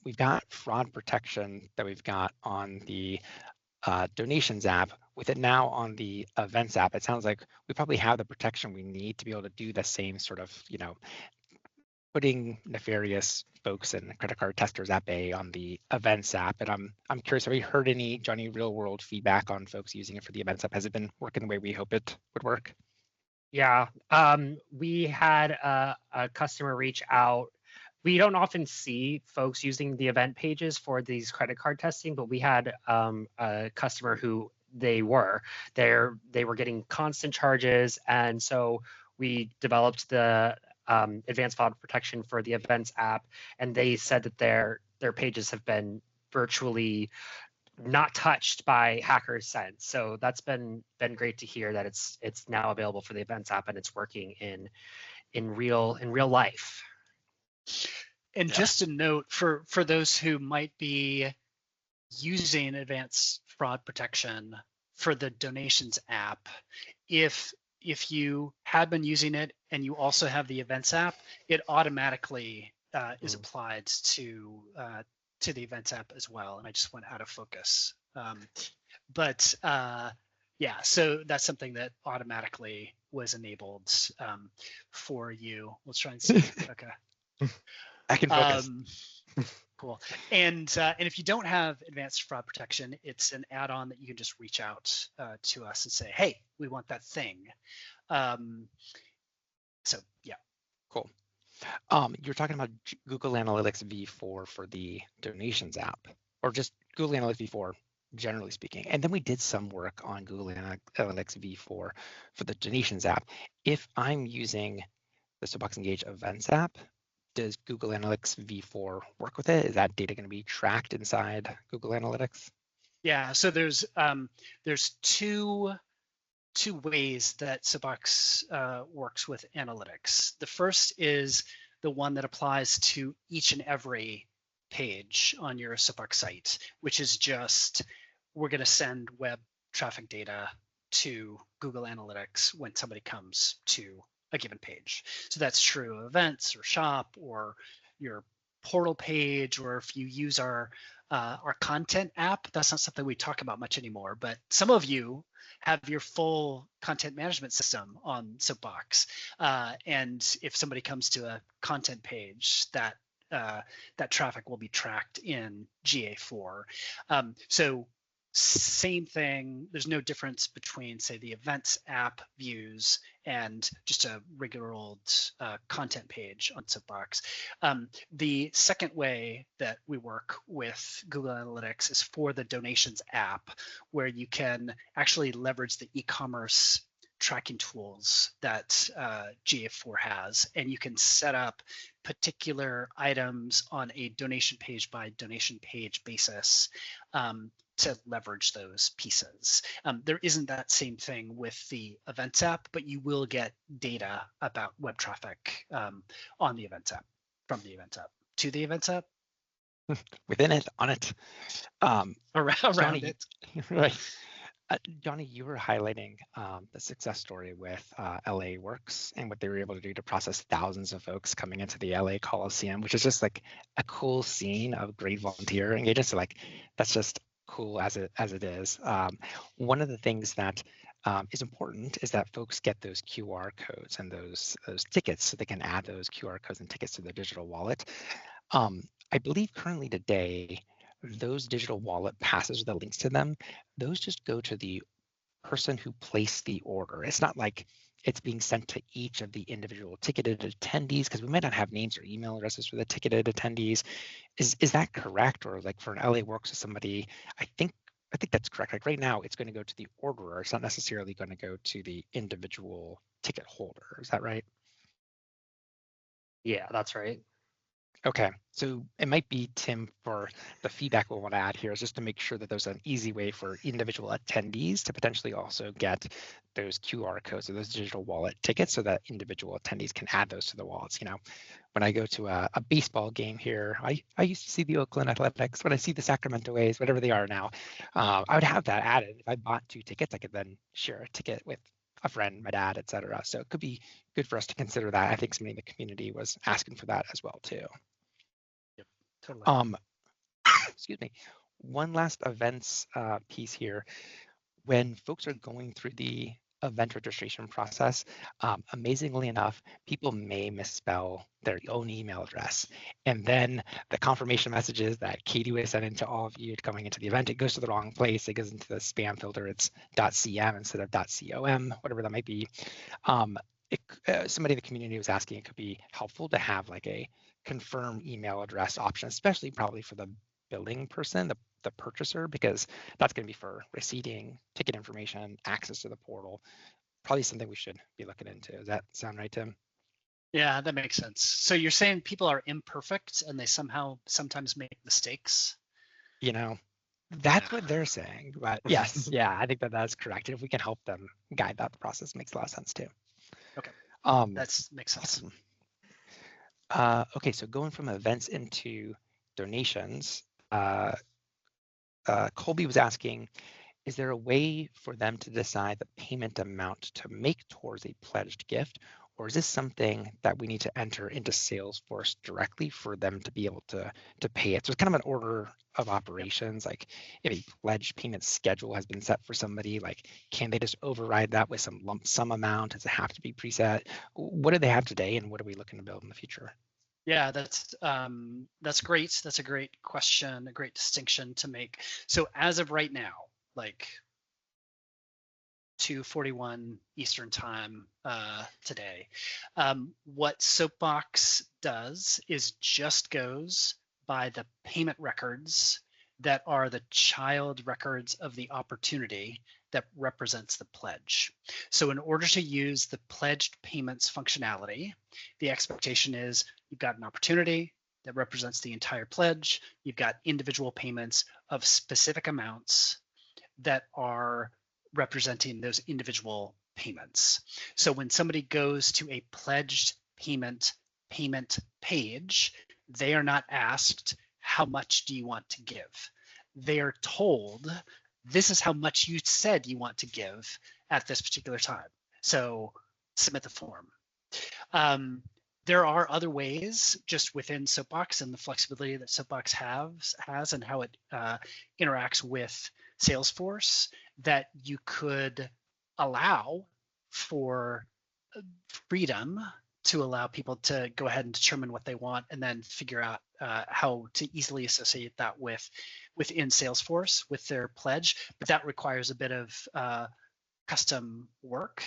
we've got fraud protection that we've got on the donations app. With it now on the events app, it sounds like we probably have the protection we need to be able to do the same sort of, putting nefarious folks and credit card testers at bay on the events app. And I'm curious, have you heard any, Johnny, real world feedback on folks using it for the events app? Has it been working the way we hope it would work? Yeah, we had a customer reach out. We don't often see folks using the event pages for these credit card testing, but we had a customer who they were getting constant charges, and so we developed the advanced fraud protection for the events app, and they said that their pages have been virtually not touched by hackers since. So that's been great to hear that it's now available for the events app and it's working in real life. And just a note for those who might be using advanced fraud protection for the donations app, if you had been using it and you also have the events app, it automatically is applied to the events app as well. And I just went out of focus. Yeah, so that's something that automatically was enabled for you. Let's try and see. Okay. I can focus. Cool. And if you don't have advanced fraud protection, it's an add-on that you can just reach out to us and say, hey, we want that thing. So yeah. Cool. You're talking about Google Analytics v4 for the donations app, or just Google Analytics v4, generally speaking. And then we did some work on Google Analytics v4 for the donations app. If I'm using the Soapbox Engage events app, does Google Analytics v4 work with it? Is that data going to be tracked inside Google Analytics? Yeah, so there's two ways that Soapbox works with analytics. The first is the one that applies to each and every page on your Soapbox site, which is just, we're going to send web traffic data to Google Analytics when somebody comes to a given page. So that's true of events or shop or your portal page, or if you use our content app. That's not something we talk about much anymore, but some of you have your full content management system on Soapbox. And if somebody comes to a content page, that traffic will be tracked in GA4. So same thing, there's no difference between, say, the events app views and just a regular old content page on Soapbox. The second way that we work with Google Analytics is for the donations app, where you can actually leverage the e-commerce tracking tools that GA4 has, and you can set up particular items on a donation page by donation page basis to leverage those pieces. There isn't that same thing with the events app, but you will get data about web traffic on the events app, from the events app to the events app. Within it, on it. Around Johnny, it. Right. Johnny, you were highlighting the success story with LA Works and what they were able to do to process thousands of folks coming into the LA Coliseum, which is just like a cool scene of great volunteer engagement. So like, that's just cool as it is. One of the things that is important is that folks get those QR codes and those tickets, so they can add those QR codes and tickets to their digital wallet. I believe currently today, those digital wallet passes with the links to them, those just go to the person who placed the order. It's not like it's being sent to each of the individual ticketed attendees, because we might not have names or email addresses for the ticketed attendees. Is that correct? Or like for an LA Works or somebody, I think that's correct. Like right now, it's going to go to the orderer. It's not necessarily going to go to the individual ticket holder. Is that right? Yeah, that's right. Okay, so it might be, Tim, for the feedback we'll want to add here is just to make sure that there's an easy way for individual attendees to potentially also get those QR codes or those digital wallet tickets so that individual attendees can add those to the wallets. You know, when I go to a baseball game here, I used to see the Oakland Athletics. When I see the Sacramento A's, whatever they are now, I would have that added. If I bought 2 tickets, I could then share a ticket with a friend, my dad, et cetera. So it could be good for us to consider that. I think somebody in the community was asking for that as well too. Totally. Excuse me. One last events piece here. When folks are going through the event registration process, amazingly enough, people may misspell their own email address. And then the confirmation messages that Katie was sending to all of you coming into the event, it goes to the wrong place. It goes into the spam filter. It's .cm instead of .com, whatever that might be. Somebody in the community was asking, it could be helpful to have like a confirm email address option, especially probably for the billing person, the purchaser, because that's going to be for receiving ticket information, access to the portal. Probably something we should be looking into. Does that sound right, Tim? Yeah, that makes sense. So you're saying people are imperfect and they sometimes make mistakes? You know, that's what they're saying. But yes, yeah, I think that's correct. And if we can help them guide that process, makes a lot of sense too. Okay, that makes sense. Awesome. Okay, so going from events into donations, Colby was asking, is there a way for them to decide the payment amount to make towards a pledged gift? Or is this something that we need to enter into Salesforce directly for them to be able to pay it? So it's kind of an order of operations. Like if a pledged payment schedule has been set for somebody, like can they just override that with some lump sum amount? Does it have to be preset? What do they have today and what are we looking to build in the future? Yeah, that's great. That's a great question, a great distinction to make. So as of right now, like 2:41 Eastern time today, what Soapbox does is just goes by the payment records that are the child records of the opportunity that represents the pledge. So in order to use the pledged payments functionality, the expectation is you've got an opportunity that represents the entire pledge. You've got individual payments of specific amounts that are representing those individual payments. So when somebody goes to a pledged payment page, they are not asked, how much do you want to give? They are told, this is how much you said you want to give at this particular time. So submit the form. There are other ways just within Soapbox and the flexibility that Soapbox has and how it interacts with Salesforce that you could allow for freedom to allow people to go ahead and determine what they want and then figure out how to easily associate that within Salesforce with their pledge. But that requires a bit of custom work.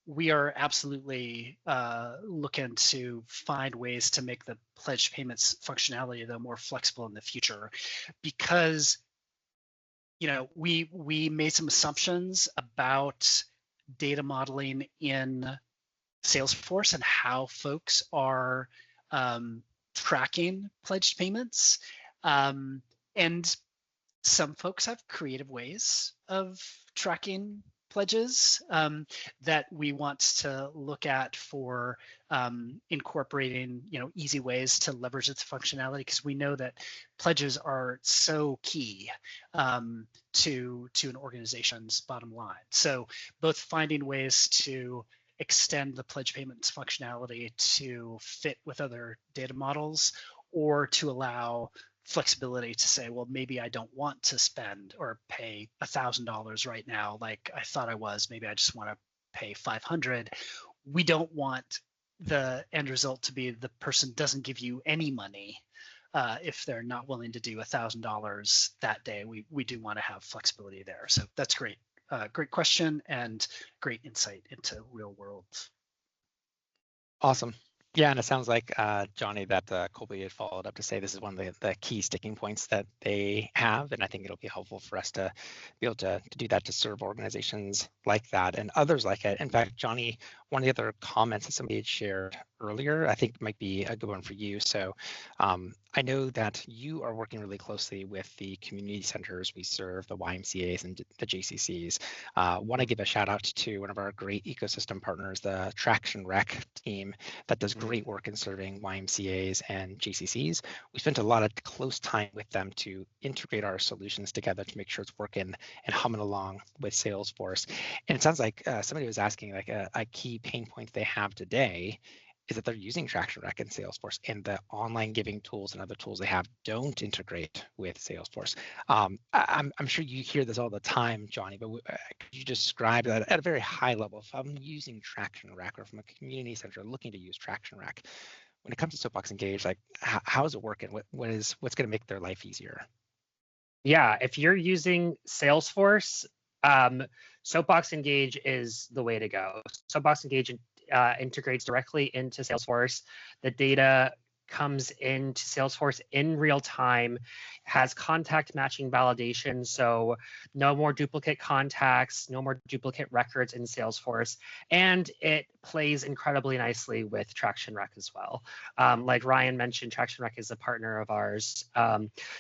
We are absolutely looking to find ways to make the pledge payments functionality though more flexible in the future, because we made some assumptions about data modeling in Salesforce and how folks are tracking pledged payments. And some folks have creative ways of tracking pledges that we want to look at for incorporating easy ways to leverage its functionality, because we know that pledges are so key to an organization's bottom line. So both finding ways to extend the pledge payments functionality to fit with other data models, or to allow flexibility to say, well, maybe I don't want to spend or pay $1,000 right now like I thought I was. Maybe I just want to pay 500. We don't want the end result to be the person doesn't give you any money if they're not willing to do $1,000 that day. We do want to have flexibility there. So that's great. great question and great insight into real world. Awesome. Yeah, and it sounds like, Johnny, that Colby had followed up to say this is one of the key sticking points that they have, and I think it'll be helpful for us to be able to do that to serve organizations like that and others like it. In fact, Johnny, one of the other comments that somebody had shared earlier, I think might be a good one for you. So I know that you are working really closely with the community centers we serve, the YMCAs and the JCCs. Want to give a shout out to one of our great ecosystem partners, the Traction Rec team that does great work in serving YMCAs and JCCs. We spent a lot of close time with them to integrate our solutions together to make sure it's working and humming along with Salesforce. And it sounds like somebody was asking like a key pain point they have today is that they're using Traction Rec and Salesforce, and the online giving tools and other tools they have don't integrate with Salesforce. I'm sure you hear this all the time, Johnny, but could you describe that at a very high level? If I'm using Traction Rec or from a community center looking to use Traction Rec, when it comes to Soapbox Engage, like how is it working? What's going to make their life easier? Yeah, if you're using Salesforce, Soapbox Engage is the way to go. Soapbox Engage integrates directly into Salesforce. The data comes into Salesforce in real time, has contact matching validation, so no more duplicate contacts, no more duplicate records in Salesforce, and it plays incredibly nicely with Traction Rec as well. Like Ryan mentioned, Traction Rec is a partner of ours.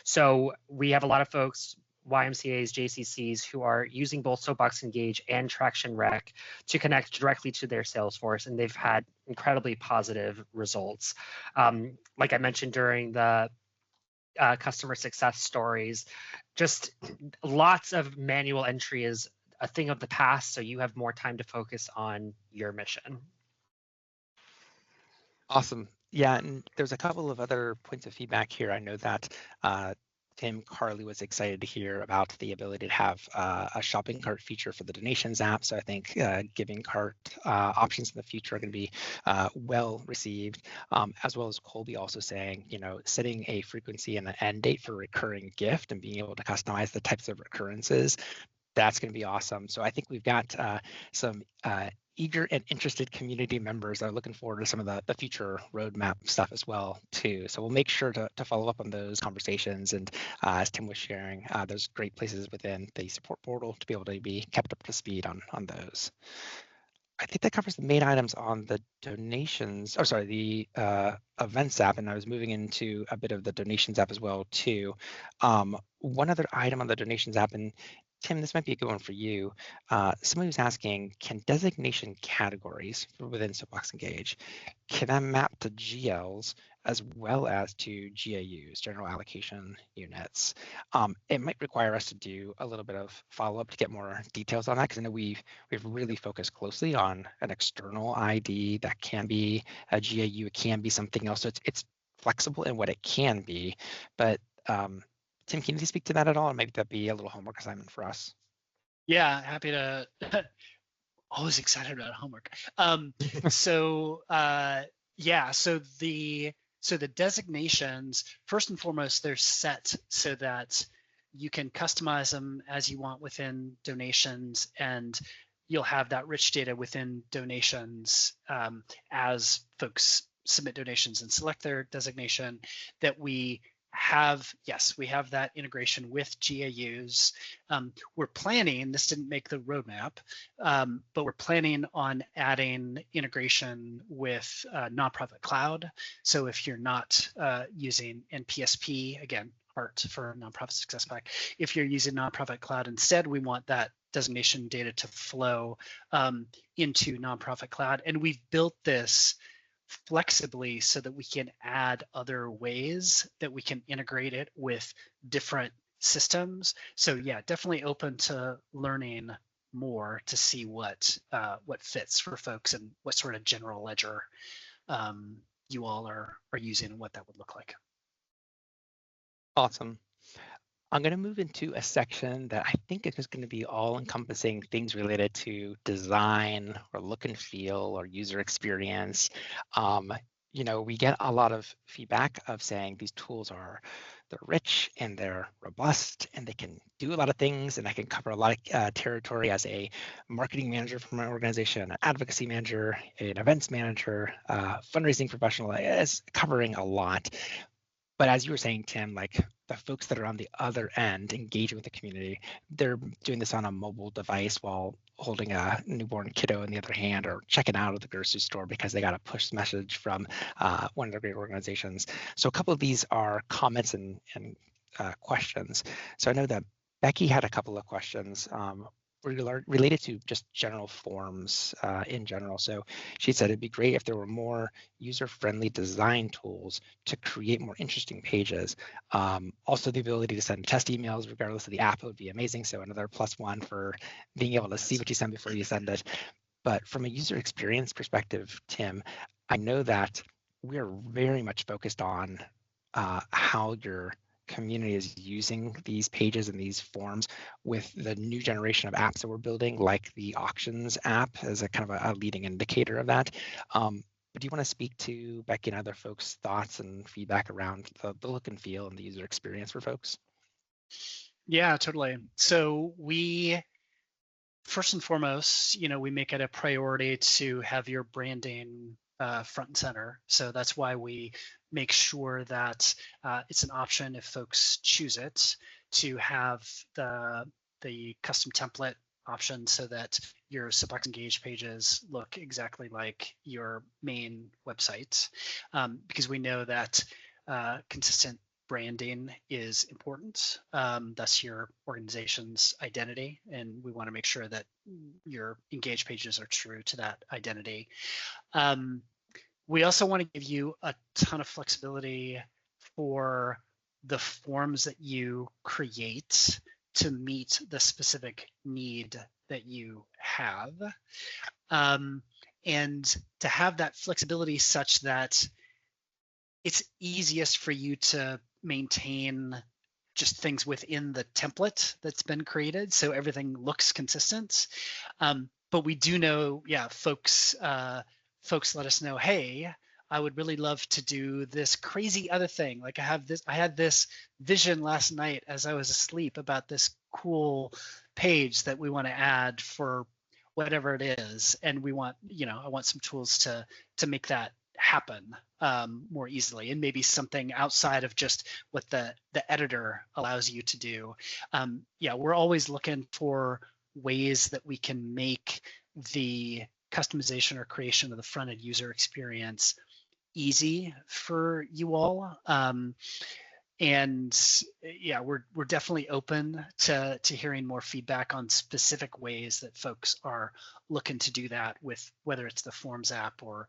So we have a lot of folks, YMCAs, JCCs, who are using both Soapbox Engage and Traction Rec to connect directly to their Salesforce, and they've had incredibly positive results. Like I mentioned during the customer success stories, just lots of manual entry is a thing of the past, so you have more time to focus on your mission. Awesome. Yeah, and there's a couple of other points of feedback here. I know that Tim Carley was excited to hear about the ability to have a shopping cart feature for the donations app. So I think giving cart options in the future are going to be well received, as well as Colby also saying, setting a frequency and an end date for recurring gift and being able to customize the types of recurrences. That's going to be awesome. So I think we've got some eager and interested community members that are looking forward to some of the future roadmap stuff as well too. So we'll make sure to follow up on those conversations. And as Tim was sharing, there's great places within the support portal to be able to be kept up to speed on those. I think that covers the main items on the donations, the events app, and I was moving into a bit of the donations app as well too. One other item on the donations app, and Tim, this might be a good one for you. Somebody was asking, can designation categories within Soapbox Engage, can that map to GLs as well as to GAUs, general allocation units? It might require us to do a little bit of follow-up to get more details on that, because I know we've really focused closely on an external ID that can be a GAU, it can be something else. So it's flexible in what it can be, but Tim, can you speak to that at all? And maybe that'd be a little homework assignment for us. Yeah, happy to. Always excited about homework. So the designations, first and foremost, they're set so that you can customize them as you want within donations, and you'll have that rich data within donations as folks submit donations and select their designation. That we have that integration with GAUs. We're planning, this didn't make the roadmap, but we're planning on adding integration with nonprofit cloud. So if you're not using NPSP, again, ART for Nonprofit Success Pack, if you're using nonprofit cloud instead, we want that designation data to flow into nonprofit cloud. And we've built this flexibly so that we can add other ways that we can integrate it with different systems. So yeah, definitely open to learning more to see what fits for folks and what sort of general ledger you all are using and what that would look like. Awesome. I'm going to move into a section that I think is just going to be all encompassing things related to design or look and feel or user experience. We get a lot of feedback of saying these tools are they're rich and they're robust and they can do a lot of things, and I can cover a lot of territory as a marketing manager for my organization, an advocacy manager, an events manager, fundraising professional. It's covering a lot. But as you were saying, Tim, like the folks that are on the other end engaging with the community, they're doing this on a mobile device while holding a newborn kiddo in the other hand, or checking out of the grocery store because they got a push message from one of their great organizations. So a couple of these are comments and questions. So I know that Becky had a couple of questions related to just general forms in general. So she said it'd be great if there were more user-friendly design tools to create more interesting pages. Also, the ability to send test emails regardless of the app would be amazing. So another +1 for being able to see what you send before you send it. But from a user experience perspective, Tim, I know that we are very much focused on how your community is using these pages and these forms with the new generation of apps that we're building, like the auctions app as a kind of a leading indicator of that. But do you want to speak to Becky and other folks' thoughts and feedback around the look and feel and the user experience for folks? Yeah, totally. So we, first and foremost, we make it a priority to have your branding front and center. So that's why we make sure that it's an option if folks choose it to have the custom template option so that your Soapbox Engage pages look exactly like your main website, because we know that consistent branding is important. That's your organization's identity, and we want to make sure that your Engage pages are true to that identity. We also want to give you a ton of flexibility for the forms that you create to meet the specific need that you have. And to have that flexibility such that it's easiest for you to maintain just things within the template that's been created, so everything looks consistent. But we do know, folks let us know, hey, I would really love to do this crazy other thing. Like I had this vision last night as I was asleep about this cool page that we want to add for whatever it is, and we want, I want some tools to make that happen more easily, and maybe something outside of just what the editor allows you to do. We're always looking for ways that we can make the customization or creation of the front-end user experience easy for you all. We're definitely open to hearing more feedback on specific ways that folks are looking to do that with, whether it's the Forms app or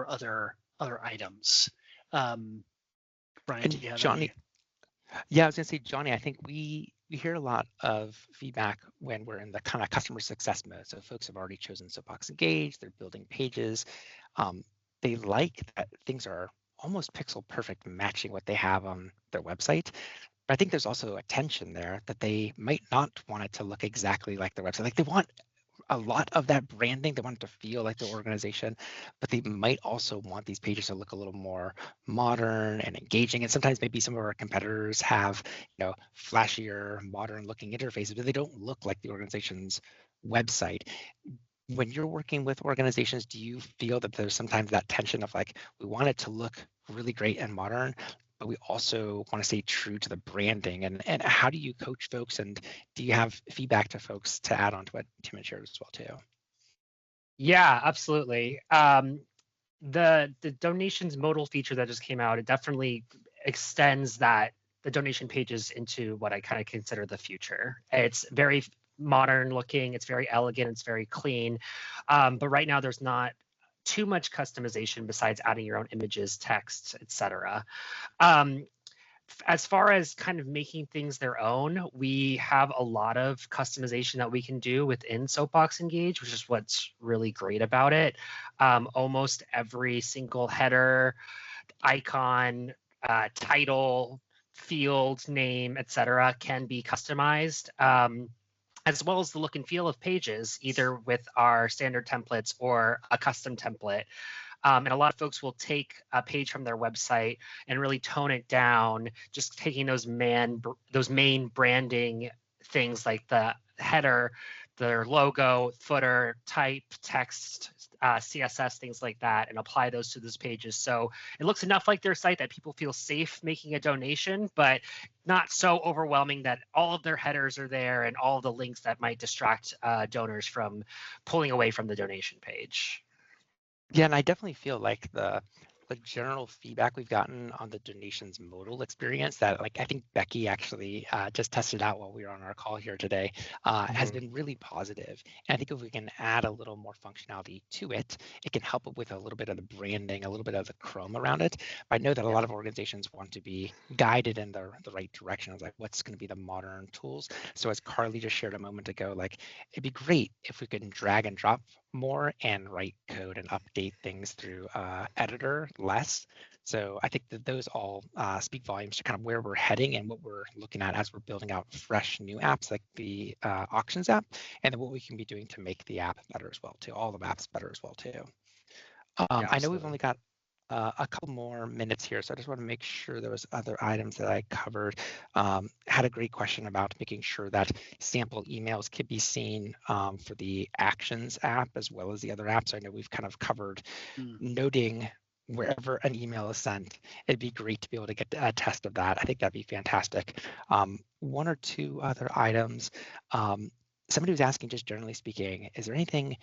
other items. Brian, And do you have Johnny, any? Yeah, I was going to say, Johnny, I think we hear a lot of feedback when we're in the kind of customer success mode. So folks have already chosen Soapbox Engage, they're building pages. They like that things are almost pixel perfect, matching what they have on their website. But I think there's also a tension there that they might not want it to look exactly like their website. Like they want a lot of that branding, they want it to feel like the organization, but they might also want these pages to look a little more modern and engaging. And sometimes maybe some of our competitors have, flashier, modern looking interfaces, but they don't look like the organization's website. When you're working with organizations, do you feel that there's sometimes that tension of like, we want it to look really great and modern, but we also want to stay true to the branding? And how do you coach folks, and do you have feedback to folks to add on to what Tim had shared as well too? Yeah, absolutely. The donations modal feature that just came out, it definitely extends the donation pages into what I kind of consider the future. It's very modern looking, it's very elegant, it's very clean. But right now there's not too much customization besides adding your own images, text, etc. As far as kind of making things their own, we have a lot of customization that we can do within Soapbox Engage, which is what's really great about it. Almost every single header, icon, title, field name, etc., can be customized, as well as the look and feel of pages, either with our standard templates or a custom template. And a lot of folks will take a page from their website and really tone it down, just taking those main branding things like the header, their logo, footer, type, text, CSS, things like that, and apply those to those pages. So it looks enough like their site that people feel safe making a donation, but not so overwhelming that all of their headers are there and all of the links that might distract donors from pulling away from the donation page. Yeah, and I definitely feel like the general feedback we've gotten on the donations modal experience that, like, I think Becky actually just tested out while we were on our call here today, has been really positive. And I think if we can add a little more functionality to it, it can help with a little bit of the branding, a little bit of the chrome around it. But I know that a lot of organizations want to be guided in the right direction of like what's going to be the modern tools. So as Carly just shared a moment ago, like it'd be great if we could drag and drop more and write code and update things through editor less. So I think that those all speak volumes to kind of where we're heading and what we're looking at as we're building out fresh new apps like the auctions app, and then what we can be doing to make the app better as well too, all the apps better as well too. I know we've only got a couple more minutes here, so I just want to make sure there was other items that I covered. Had a great question about making sure that sample emails could be seen for the Actions app as well as the other apps. I know we've kind of covered noting wherever an email is sent. It'd be great to be able to get a test of that. I think that'd be fantastic. One or two other items. Somebody was asking, just generally speaking, is there anything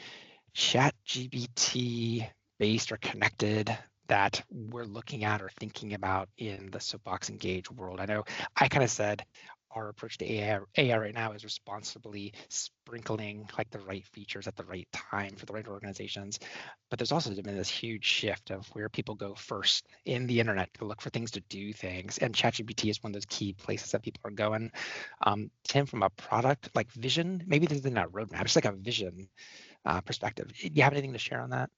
ChatGPT based or connected that we're looking at or thinking about in the Soapbox Engage world? I know I kind of said our approach to AI right now is responsibly sprinkling like the right features at the right time for the right organizations. But there's also been this huge shift of where people go first in the internet to look for things to do things. And ChatGPT is one of those key places that people are going. Tim, from a product like vision, maybe this isn't a roadmap, it's like a vision perspective. Do you have anything to share on that?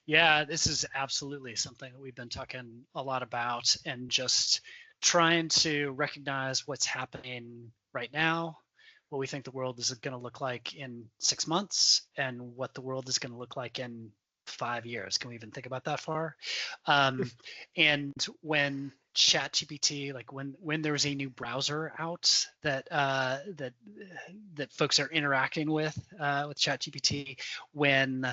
Yeah, this is absolutely something that we've been talking a lot about, and just trying to recognize what's happening right now, what we think the world is going to look like in 6 months, and what the world is going to look like in 5 years. Can we even think about that far? And when ChatGPT, like when there's a new browser out that that folks are interacting with ChatGPT, when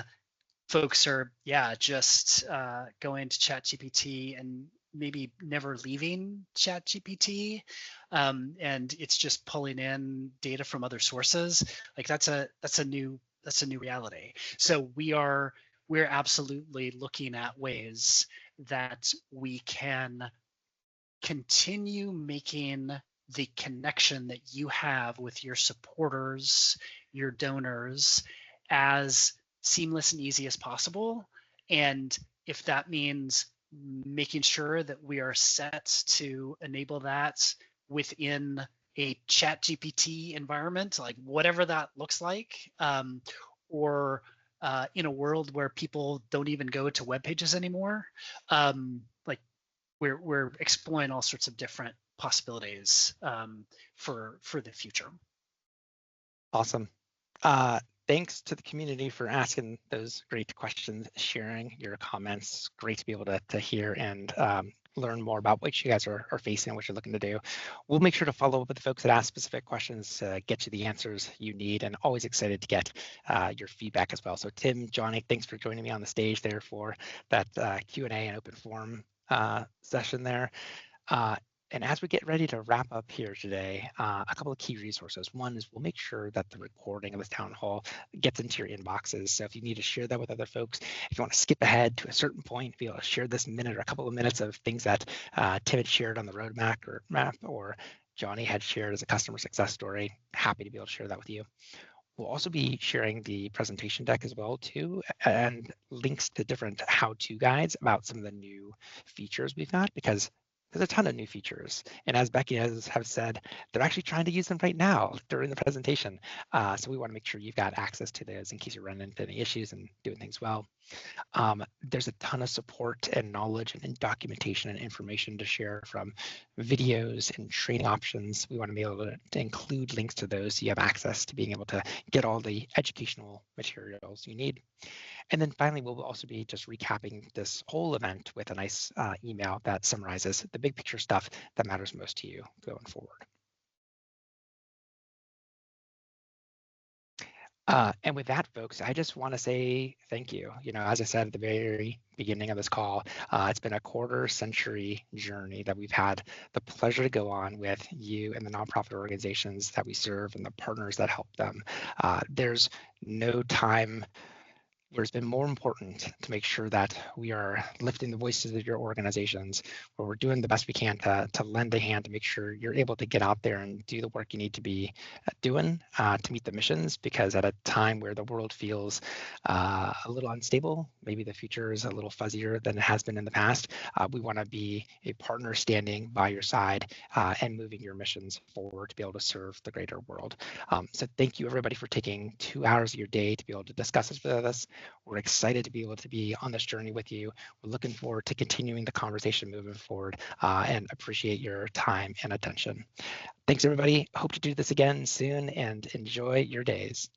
folks are just going to ChatGPT and maybe never leaving ChatGPT, and it's just pulling in data from other sources, like that's a new reality. So we're absolutely looking at ways that we can continue making the connection that you have with your supporters, your donors, as seamless and easy as possible. And if that means making sure that we are set to enable that within a ChatGPT environment, like whatever that looks like, or in a world where people don't even go to web pages anymore, like we're exploring all sorts of different possibilities for the future. Awesome. Thanks to the community for asking those great questions, sharing your comments. Great to be able to hear and learn more about what you guys are facing, what you're looking to do. We'll make sure to follow up with the folks that ask specific questions, get you the answers you need, and always excited to get your feedback as well. So Tim, Johnny, thanks for joining me on the stage there for that Q&A and open forum session there. And as we get ready to wrap up here today, a couple of key resources. One is we'll make sure that the recording of this town hall gets into your inboxes. So if you need to share that with other folks, if you want to skip ahead to a certain point, be able to share this minute or a couple of minutes of things that Tim had shared on the roadmap or Johnny had shared as a customer success story, happy to be able to share that with you. We'll also be sharing the presentation deck as well too, and links to different how-to guides about some of the new features we've got, because there's a ton of new features. And as Becky has said, they're actually trying to use them right now during the presentation. So we want to make sure you've got access to those in case you run into any issues and doing things well. There's a ton of support and knowledge and documentation and information to share, from videos and training options. We want to be able to include links to those so you have access to being able to get all the educational materials you need. And then finally, we'll also be just recapping this whole event with a nice email that summarizes the big picture stuff that matters most to you going forward. And with that, folks, I just want to say thank you. As I said at the very beginning of this call, it's been a quarter-century journey that we've had the pleasure to go on with you and the nonprofit organizations that we serve and the partners that help them. There's no time where it's been more important to make sure that we are lifting the voices of your organizations, where we're doing the best we can to lend a hand to make sure you're able to get out there and do the work you need to be doing to meet the missions, because at a time where the world feels a little unstable, maybe the future is a little fuzzier than it has been in the past, we want to be a partner standing by your side and moving your missions forward to be able to serve the greater world. So thank you, everybody, for taking 2 hours of your day to be able to discuss this with us. We're excited to be able to be on this journey with you. We're looking forward to continuing the conversation moving forward and appreciate your time and attention. Thanks, everybody. Hope to do this again soon and enjoy your days.